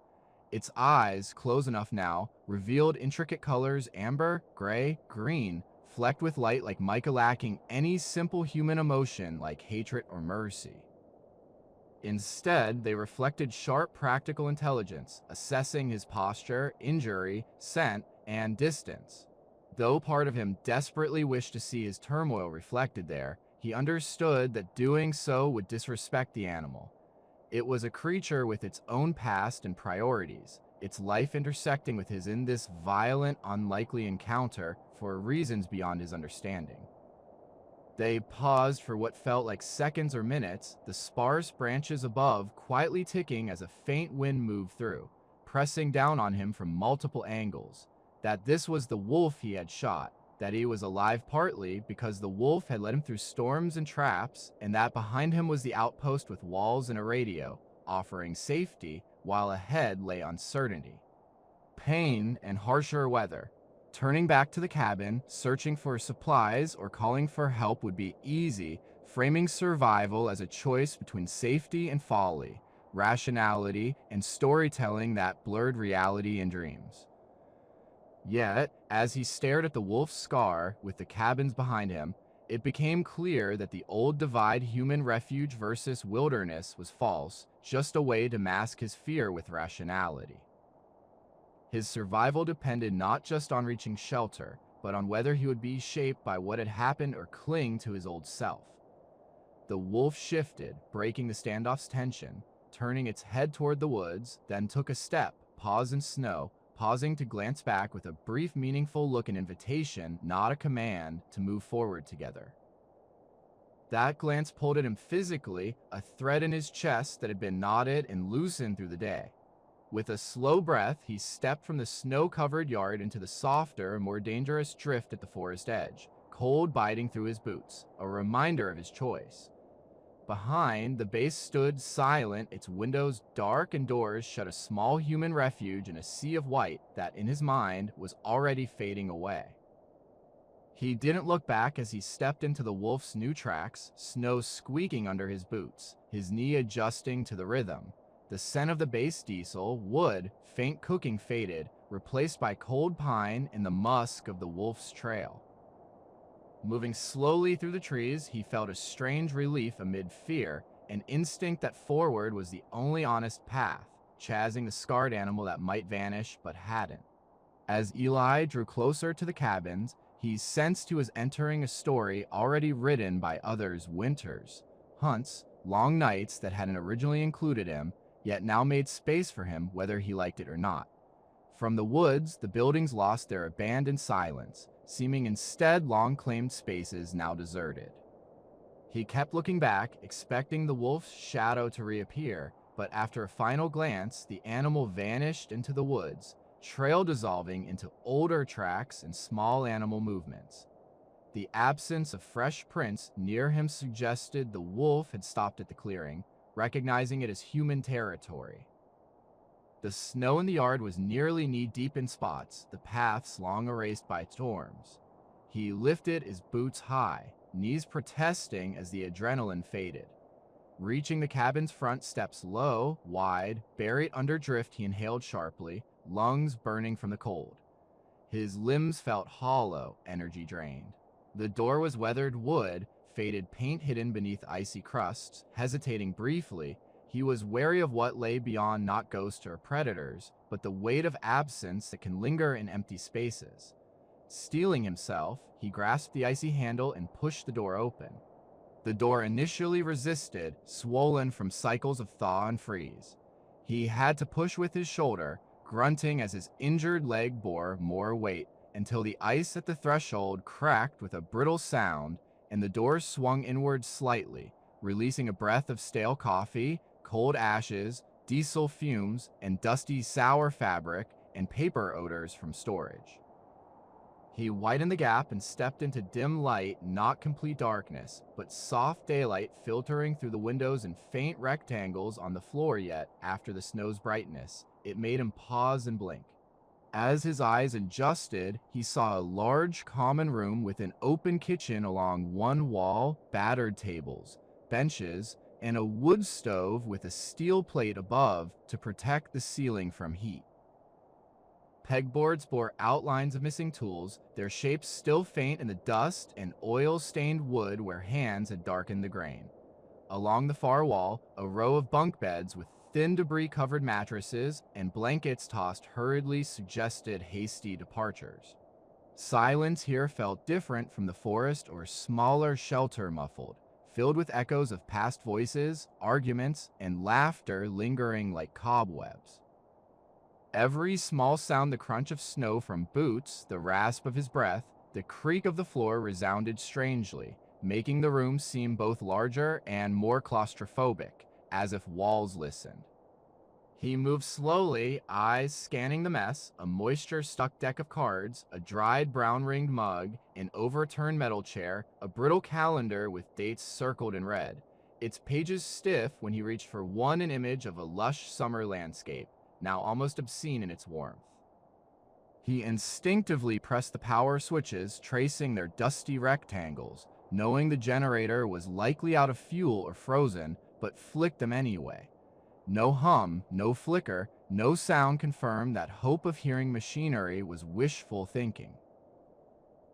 Its eyes, close enough now, revealed intricate colors: amber, gray, green, flecked with light like mica, lacking any simple human emotion like hatred or mercy. Instead, they reflected sharp, practical intelligence, assessing his posture, injury, scent, and distance. Though part of him desperately wished to see his turmoil reflected there, he understood that doing so would disrespect the animal. It was a creature with its own past and priorities, its life intersecting with his in this violent, unlikely encounter for reasons beyond his understanding. They paused for what felt like seconds or minutes, the sparse branches above quietly ticking as a faint wind moved through, pressing down on him from multiple angles. That this was the wolf he had shot, that he was alive partly because the wolf had led him through storms and traps, and that behind him was the outpost with walls and a radio, offering safety, while ahead lay uncertainty, pain, and harsher weather. Turning back to the cabin, searching for supplies or calling for help would be easy, framing survival as a choice between safety and folly, rationality and storytelling that blurred reality and dreams. Yet, as he stared at the wolf's scar with the cabins behind him, it became clear that the old divide, human refuge versus wilderness, was false, just a way to mask his fear with rationality. His survival depended not just on reaching shelter, but on whether he would be shaped by what had happened or cling to his old self. The wolf shifted, breaking the standoff's tension, turning its head toward the woods, then took a step, paused in snow, pausing to glance back with a brief, meaningful look, an invitation, not a command, to move forward together. That glance pulled at him physically, a thread in his chest that had been knotted and loosened through the day. With a slow breath, he stepped from the snow-covered yard into the softer, more dangerous drift at the forest edge, cold biting through his boots, a reminder of his choice. Behind, the base stood silent, its windows dark and doors shut, a small human refuge in a sea of white that, in his mind, was already fading away. He didn't look back as he stepped into the wolf's new tracks, snow squeaking under his boots, his knee adjusting to the rhythm. The scent of the base diesel, wood, faint cooking faded, replaced by cold pine and the musk of the wolf's trail. Moving slowly through the trees, he felt a strange relief amid fear, an instinct that forward was the only honest path, chasing the scarred animal that might vanish but hadn't. As Eli drew closer to the cabins, he sensed he was entering a story already written by others' winters, hunts, long nights that hadn't originally included him, yet now made space for him whether he liked it or not. From the woods, the buildings lost their abandoned silence, seeming instead long-claimed spaces now deserted. He kept looking back, expecting the wolf's shadow to reappear, but after a final glance, the animal vanished into the woods, trail dissolving into older tracks and small animal movements. The absence of fresh prints near him suggested the wolf had stopped at the clearing, recognizing it as human territory. The snow in the yard was nearly knee-deep in spots, the paths long erased by storms. He lifted his boots high, knees protesting as the adrenaline faded. Reaching the cabin's front steps low, wide, buried under drift, he inhaled sharply, lungs burning from the cold. His limbs felt hollow, energy drained. The door was weathered wood, faded paint hidden beneath icy crusts. Hesitating briefly, he was wary of what lay beyond, not ghosts or predators, but the weight of absence that can linger in empty spaces. Steeling himself, he grasped the icy handle and pushed the door open. The door initially resisted, swollen from cycles of thaw and freeze. He had to push with his shoulder, grunting as his injured leg bore more weight, until the ice at the threshold cracked with a brittle sound and the door swung inward slightly, releasing a breath of stale coffee, cold ashes, diesel fumes, and dusty sour fabric and paper odors from storage. He widened the gap and stepped into dim light, not complete darkness, but soft daylight filtering through the windows and faint rectangles on the floor. Yet, after the snow's brightness, it made him pause and blink. As his eyes adjusted, he saw a large common room with an open kitchen along one wall, battered tables, benches, and a wood stove with a steel plate above to protect the ceiling from heat. Pegboards bore outlines of missing tools, their shapes still faint in the dust and oil-stained wood where hands had darkened the grain. Along the far wall, a row of bunk beds with thin debris-covered mattresses and blankets tossed hurriedly suggested hasty departures. Silence here felt different from the forest or smaller shelter muffled, filled with echoes of past voices, arguments, and laughter lingering like cobwebs. Every small sound, the crunch of snow from boots, the rasp of his breath, the creak of the floor resounded strangely, making the room seem both larger and more claustrophobic, as if walls listened. He moved slowly, eyes scanning the mess, a moisture-stuck deck of cards, a dried brown-ringed mug, an overturned metal chair, a brittle calendar with dates circled in red, its pages stiff when he reached for an image of a lush summer landscape, now almost obscene in its warmth. He instinctively pressed the power switches, tracing their dusty rectangles, knowing the generator was likely out of fuel or frozen, but flicked them anyway. No hum, no flicker, no sound confirmed that hope of hearing machinery was wishful thinking.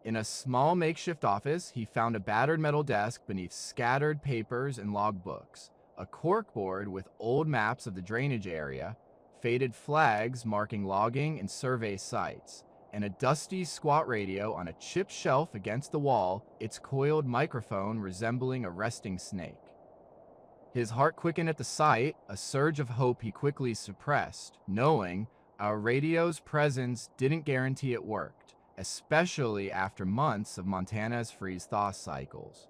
In a small makeshift office, he found a battered metal desk beneath scattered papers and logbooks, a corkboard with old maps of the drainage area, faded flags marking logging and survey sites, and a dusty squat radio on a chipped shelf against the wall, its coiled microphone resembling a resting snake. His heart quickened at the sight, a surge of hope he quickly suppressed, knowing our radio's presence didn't guarantee it worked, especially after months of Montana's freeze-thaw cycles.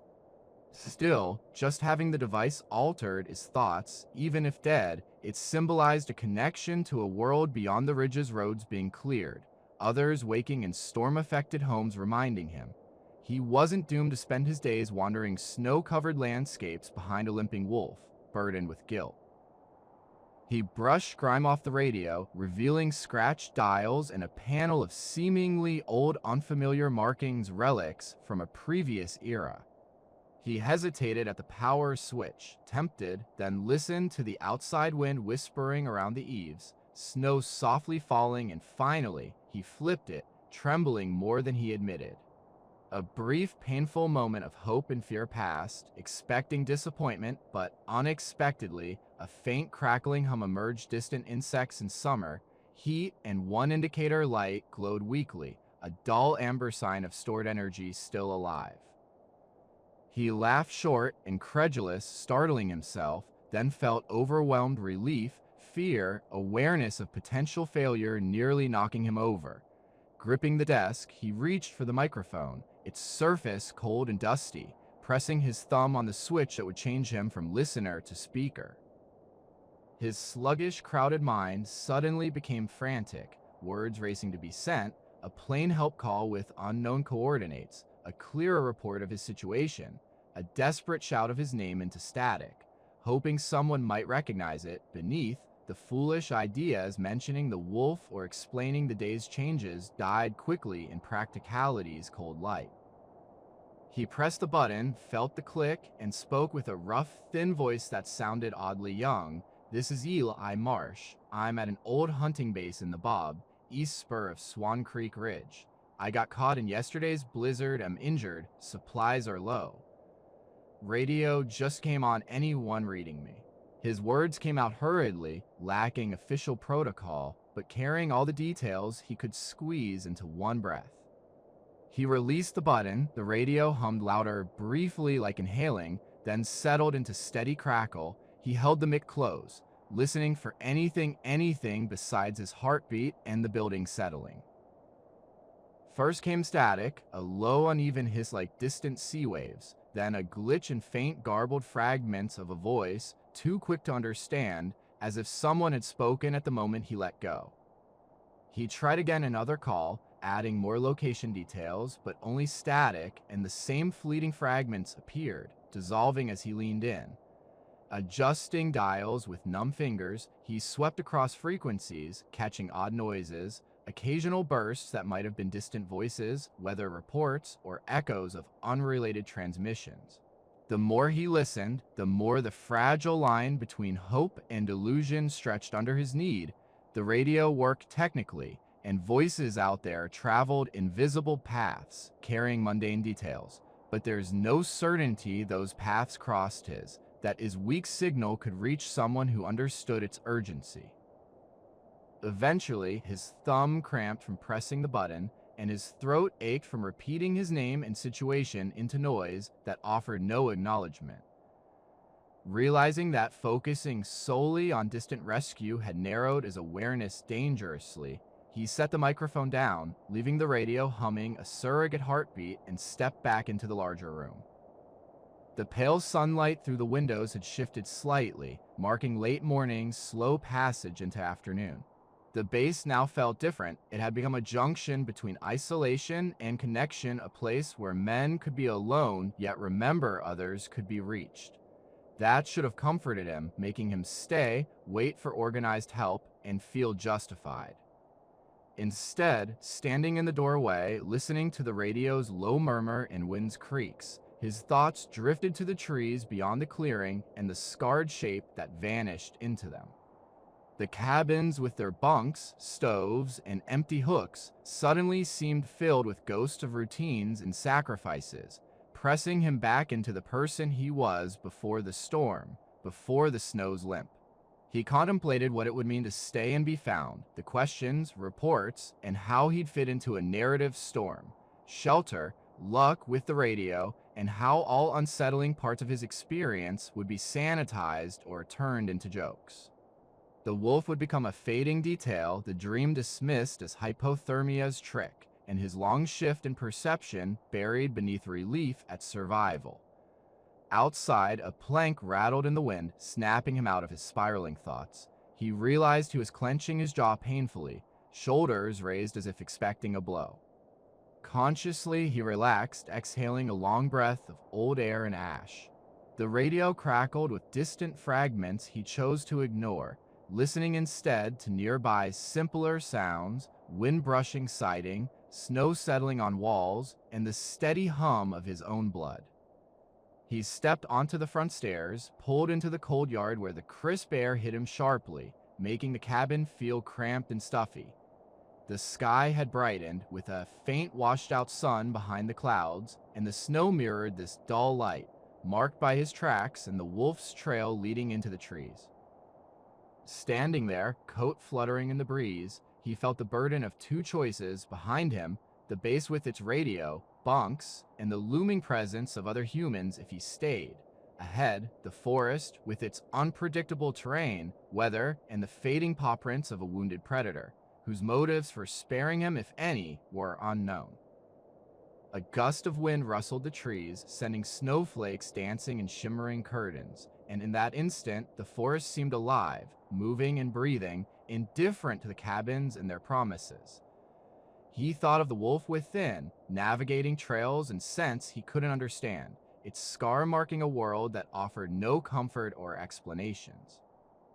Still, just having the device altered his thoughts, even if dead, it symbolized a connection to a world beyond the ridge's roads being cleared, others waking in storm-affected homes reminding him. He wasn't doomed to spend his days wandering snow-covered landscapes behind a limping wolf, burdened with guilt. He brushed grime off the radio, revealing scratched dials and a panel of seemingly old, unfamiliar markings relics from a previous era. He hesitated at the power switch, tempted, then listened to the outside wind whispering around the eaves, snow softly falling, and finally, he flipped it, trembling more than he admitted. A brief, painful moment of hope and fear passed, expecting disappointment, but unexpectedly, a faint crackling hum emerged. Distant insects in summer, heat, and one indicator light glowed weakly, a dull amber sign of stored energy still alive. He laughed short, incredulous, startling himself, then felt overwhelmed relief, fear, awareness of potential failure nearly knocking him over. Gripping the desk, he reached for the microphone, its surface cold and dusty, pressing his thumb on the switch that would change him from listener to speaker. His sluggish, crowded mind suddenly became frantic, words racing to be sent, a plain help call with unknown coordinates, a clearer report of his situation, a desperate shout of his name into static, hoping someone might recognize it. Beneath, the foolish ideas mentioning the wolf or explaining the day's changes died quickly in practicality's cold light. He pressed the button, felt the click, and spoke with a rough, thin voice that sounded oddly young. "This is Eli Marsh. I'm at an old hunting base in the Bob, east spur of Swan Creek Ridge. I got caught in yesterday's blizzard, am injured, supplies are low. Radio just came on, anyone reading me?" His words came out hurriedly, lacking official protocol, but carrying all the details he could squeeze into one breath. He released the button, the radio hummed louder, briefly like inhaling, then settled into steady crackle. He held the mic close, listening for anything besides his heartbeat and the building settling. First came static, a low, uneven hiss like distant sea waves, then a glitch and faint, garbled fragments of a voice, too quick to understand, as if someone had spoken at the moment he let go. He tried again another call, adding more location details, but only static, and the same fleeting fragments appeared, dissolving as he leaned in. Adjusting dials with numb fingers, he swept across frequencies, catching odd noises, occasional bursts that might have been distant voices, weather reports, or echoes of unrelated transmissions. The more he listened, the more the fragile line between hope and illusion stretched under his need. The radio worked technically, and voices out there traveled invisible paths, carrying mundane details. But there's no certainty those paths crossed his, that his weak signal could reach someone who understood its urgency. Eventually, his thumb cramped from pressing the button, and his throat ached from repeating his name and situation into noise that offered no acknowledgement. Realizing that focusing solely on distant rescue had narrowed his awareness dangerously, he set the microphone down, leaving the radio humming a surrogate heartbeat, and stepped back into the larger room. The pale sunlight through the windows had shifted slightly, marking late morning's slow passage into afternoon. The base now felt different. It had become a junction between isolation and connection, a place where men could be alone, yet remember others could be reached. That should have comforted him, making him stay, wait for organized help, and feel justified. Instead, standing in the doorway, listening to the radio's low murmur and wind's creaks, his thoughts drifted to the trees beyond the clearing and the scarred shape that vanished into them. The cabins with their bunks, stoves, and empty hooks suddenly seemed filled with ghosts of routines and sacrifices, pressing him back into the person he was before the storm, before the snow's limp. He contemplated what it would mean to stay and be found, the questions, reports, and how he'd fit into a narrative storm, shelter, luck with the radio, and how all unsettling parts of his experience would be sanitized or turned into jokes. The wolf would become a fading detail, the dream dismissed as hypothermia's trick, and his long shift in perception buried beneath relief at survival. Outside, a plank rattled in the wind, snapping him out of his spiraling thoughts. He realized he was clenching his jaw painfully, shoulders raised as if expecting a blow. Consciously, he relaxed, exhaling a long breath of old air and ash. The radio crackled with distant fragments he chose to ignore, listening instead to nearby simpler sounds, wind brushing siding, snow settling on walls, and the steady hum of his own blood. He stepped onto the front stairs, pulled into the cold yard where the crisp air hit him sharply, making the cabin feel cramped and stuffy. The sky had brightened, with a faint washed-out sun behind the clouds, and the snow mirrored this dull light, marked by his tracks and the wolf's trail leading into the trees. Standing there, coat fluttering in the breeze, he felt the burden of two choices behind him: the base with its radio, bunks, and the looming presence of other humans if he stayed. Ahead, the forest with its unpredictable terrain, weather, and the fading paw prints of a wounded predator, whose motives for sparing him, if any, were unknown. A gust of wind rustled the trees, sending snowflakes dancing in shimmering curtains, and in that instant, the forest seemed alive, moving and breathing, indifferent to the cabins and their promises. He thought of the wolf within, navigating trails and scents he couldn't understand, its scar marking a world that offered no comfort or explanations.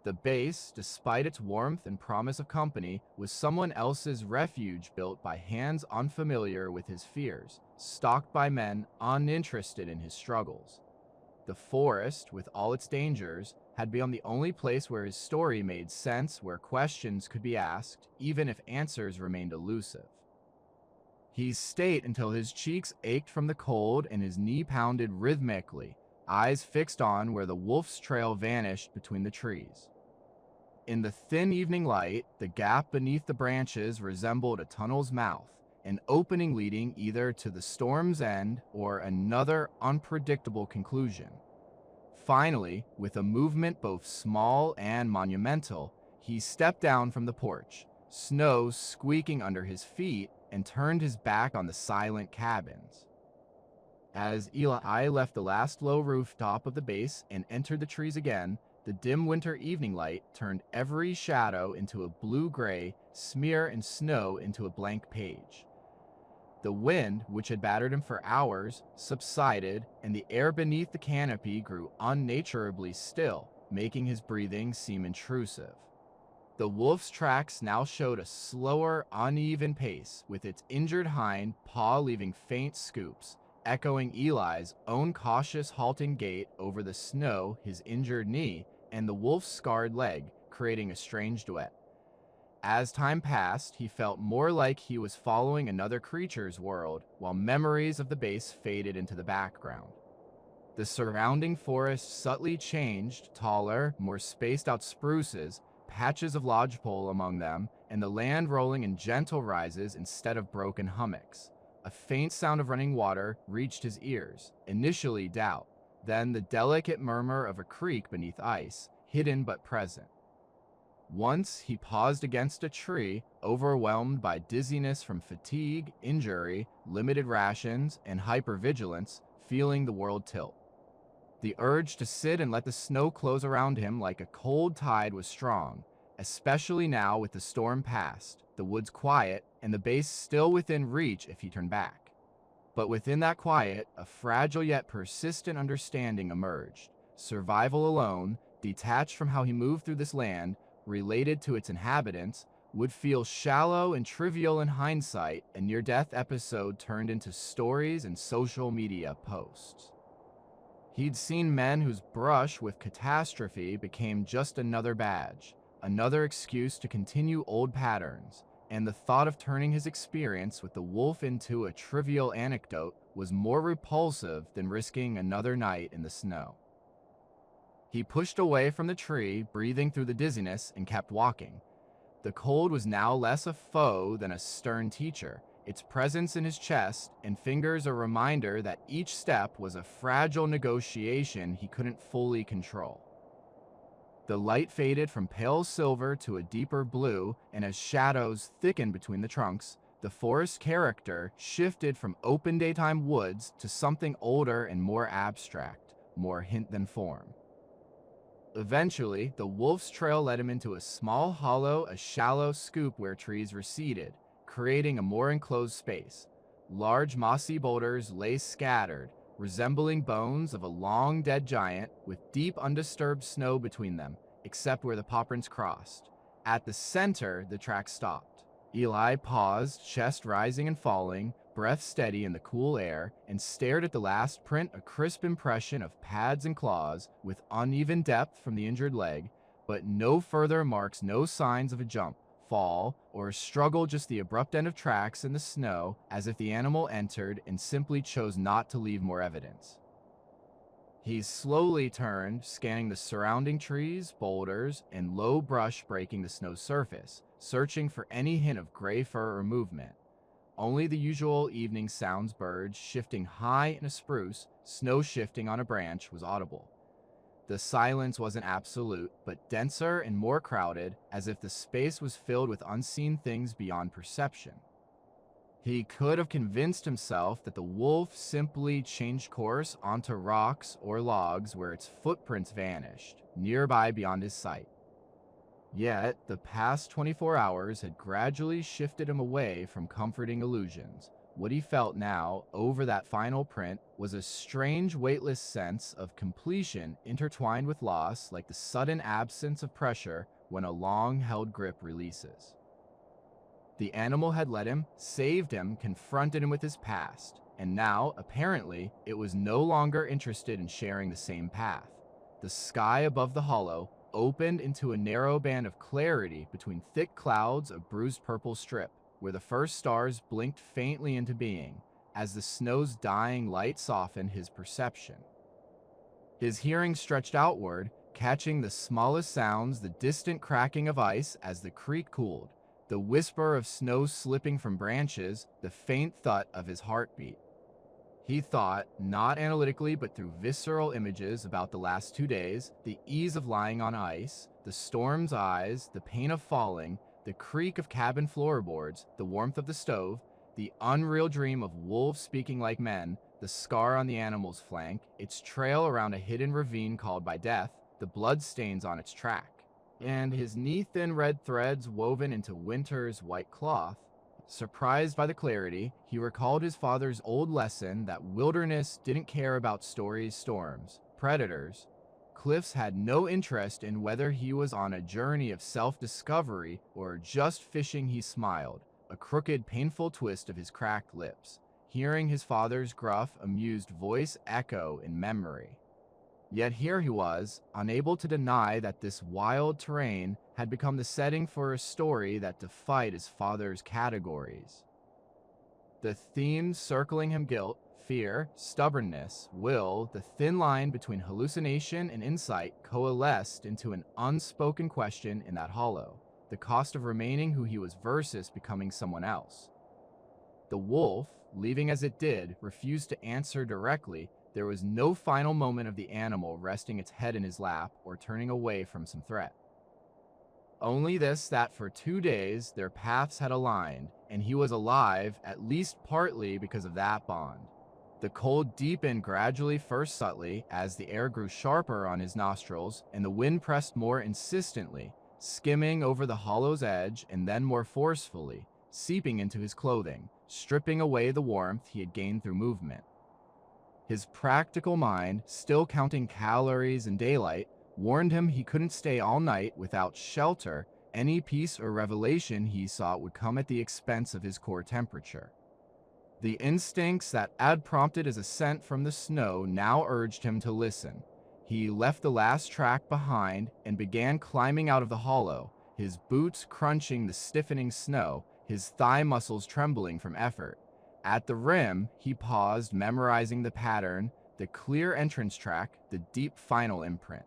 The base, despite its warmth and promise of company, was someone else's refuge built by hands unfamiliar with his fears, stocked by men uninterested in his struggles. The forest, with all its dangers, had become the only place where his story made sense, where questions could be asked, even if answers remained elusive. He stayed until his cheeks ached from the cold and his knee pounded rhythmically, eyes fixed on where the wolf's trail vanished between the trees. In the thin evening light, the gap beneath the branches resembled a tunnel's mouth, an opening leading either to the storm's end or another unpredictable conclusion. Finally, with a movement both small and monumental, he stepped down from the porch, snow squeaking under his feet, and turned his back on the silent cabins. As Eli left the last low rooftop of the base and entered the trees again, the dim winter evening light turned every shadow into a blue-gray, smear and snow into a blank page. The wind, which had battered him for hours, subsided, and the air beneath the canopy grew unnaturably still, making his breathing seem intrusive. The wolf's tracks now showed a slower, uneven pace, with its injured hind paw leaving faint scoops, echoing Eli's own cautious halting gait over the snow, his injured knee, and the wolf's scarred leg, creating a strange duet. As time passed, he felt more like he was following another creature's world, while memories of the base faded into the background. The surrounding forest subtly changed, taller, more spaced out spruces, patches of lodgepole among them, and the land rolling in gentle rises instead of broken hummocks. A faint sound of running water reached his ears, initially doubt, then the delicate murmur of a creek beneath ice, hidden but present. Once he paused against a tree, overwhelmed by dizziness from fatigue, injury, limited rations, and hypervigilance, feeling the world tilt. The urge to sit and let the snow close around him like a cold tide was strong, especially now with the storm past, the woods quiet, and the base still within reach if he turned back. But within that quiet, a fragile yet persistent understanding emerged. Survival alone, detached from how he moved through this land, related to its inhabitants, would feel shallow and trivial in hindsight, a near-death episode turned into stories and social media posts. He'd seen men whose brush with catastrophe became just another badge, another excuse to continue old patterns, and the thought of turning his experience with the wolf into a trivial anecdote was more repulsive than risking another night in the snow. He pushed away from the tree, breathing through the dizziness, and kept walking. The cold was now less a foe than a stern teacher, its presence in his chest and fingers a reminder that each step was a fragile negotiation he couldn't fully control. The light faded from pale silver to a deeper blue, and as shadows thickened between the trunks, the forest character shifted from open daytime woods to something older and more abstract, more hint than form. Eventually, the wolf's trail led him into a small hollow, a shallow scoop where trees receded, creating a more enclosed space. Large mossy boulders lay scattered, resembling bones of a long-dead giant, with deep undisturbed snow between them, except where the paw prints crossed. At the center, the track stopped. Eli paused, chest rising and falling, breath steady in the cool air, and stared at the last print, a crisp impression of pads and claws with uneven depth from the injured leg, but no further marks, no signs of a jump, fall, or a struggle, just the abrupt end of tracks in the snow, as if the animal entered and simply chose not to leave more evidence. He slowly turned, scanning the surrounding trees, boulders, and low brush breaking the snow surface, searching for any hint of gray fur or movement. Only the usual evening sounds, birds shifting high in a spruce, snow shifting on a branch, was audible. The silence wasn't absolute, but denser and more crowded, as if the space was filled with unseen things beyond perception. He could have convinced himself that the wolf simply changed course onto rocks or logs where its footprints vanished, nearby beyond his sight. Yet, the past 24 hours had gradually shifted him away from comforting illusions. What he felt now, over that final print, was a strange, weightless sense of completion intertwined with loss, like the sudden absence of pressure when a long-held grip releases. The animal had led him, saved him, confronted him with his past, and now, apparently, it was no longer interested in sharing the same path. The sky above the hollow opened into a narrow band of clarity between thick clouds of bruised purple strip, where the first stars blinked faintly into being, as the snow's dying light softened his perception. His hearing stretched outward, catching the smallest sounds, the distant cracking of ice as the creek cooled, the whisper of snow slipping from branches, the faint thud of his heartbeat. He thought, not analytically but through visceral images, about the last 2 days, the ease of lying on ice, the storm's eyes, the pain of falling, the creak of cabin floorboards, the warmth of the stove, the unreal dream of wolves speaking like men, the scar on the animal's flank, its trail around a hidden ravine called by death, the bloodstains on its track, and his knee-thin red threads woven into winter's white cloth. Surprised by the clarity, he recalled his father's old lesson that wilderness didn't care about stories, storms, predators. Cliffs had no interest in whether he was on a journey of self-discovery or just fishing. He smiled, a crooked, painful twist of his cracked lips, hearing his father's gruff, amused voice echo in memory. Yet here he was, unable to deny that this wild terrain had become the setting for a story that defied his father's categories. The themes circling him: guilt, fear, stubbornness, will, the thin line between hallucination and insight, coalesced into an unspoken question in that hollow: the cost of remaining who he was versus becoming someone else. The wolf, leaving as it did, refused to answer directly. There was no final moment of the animal resting its head in his lap or turning away from some threat. Only this, that for 2 days their paths had aligned, and he was alive, at least partly because of that bond. The cold deepened gradually, first subtly, as the air grew sharper on his nostrils, and the wind pressed more insistently, skimming over the hollow's edge, and then more forcefully, seeping into his clothing, stripping away the warmth he had gained through movement. His practical mind, still counting calories and daylight, warned him he couldn't stay all night without shelter. Any peace or revelation he sought would come at the expense of his core temperature. The instincts that had prompted his ascent from the snow now urged him to listen. He left the last track behind and began climbing out of the hollow, his boots crunching the stiffening snow, his thigh muscles trembling from effort. At the rim, he paused, memorizing the pattern, the clear entrance track, the deep final imprint.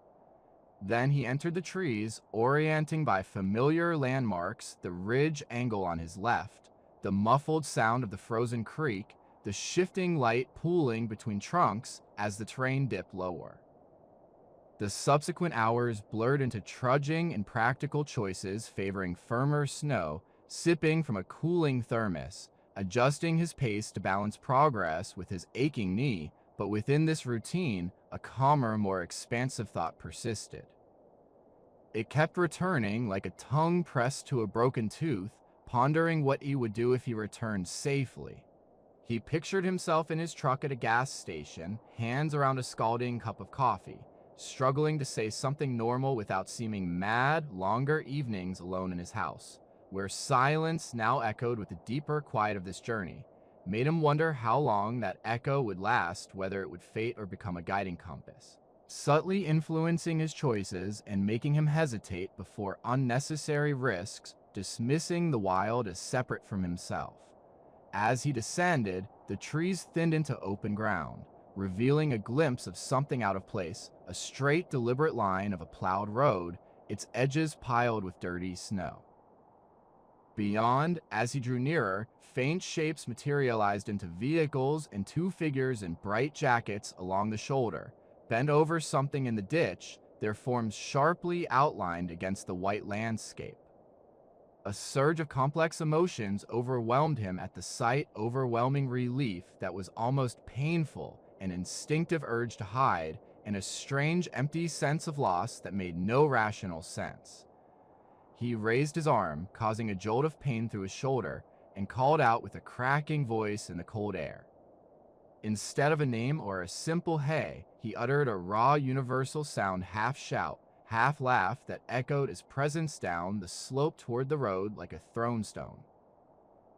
Then he entered the trees, orienting by familiar landmarks, the ridge angle on his left, the muffled sound of the frozen creek, the shifting light pooling between trunks as the terrain dipped lower. The subsequent hours blurred into trudging and practical choices favoring firmer snow, sipping from a cooling thermos, adjusting his pace to balance progress with his aching knee, but within this routine, a calmer, more expansive thought persisted. It kept returning like a tongue pressed to a broken tooth, pondering what he would do if he returned safely. He pictured himself in his truck at a gas station, hands around a scalding cup of coffee, struggling to say something normal without seeming mad. Longer evenings alone in his house, where silence now echoed with the deeper quiet of this journey, made him wonder how long that echo would last, whether it would fade or become a guiding compass, subtly influencing his choices and making him hesitate before unnecessary risks, dismissing the wild as separate from himself. As he descended, the trees thinned into open ground, revealing a glimpse of something out of place, a straight, deliberate line of a plowed road, its edges piled with dirty snow. Beyond, as he drew nearer, faint shapes materialized into vehicles and two figures in bright jackets along the shoulder, bent over something in the ditch, their forms sharply outlined against the white landscape. A surge of complex emotions overwhelmed him at the sight, overwhelming relief that was almost painful, an instinctive urge to hide, and a strange, empty sense of loss that made no rational sense. He raised his arm, causing a jolt of pain through his shoulder, and called out with a cracking voice in the cold air. Instead of a name or a simple hey, he uttered a raw, universal sound, half shout, half laugh, that echoed his presence down the slope toward the road like a thrown stone.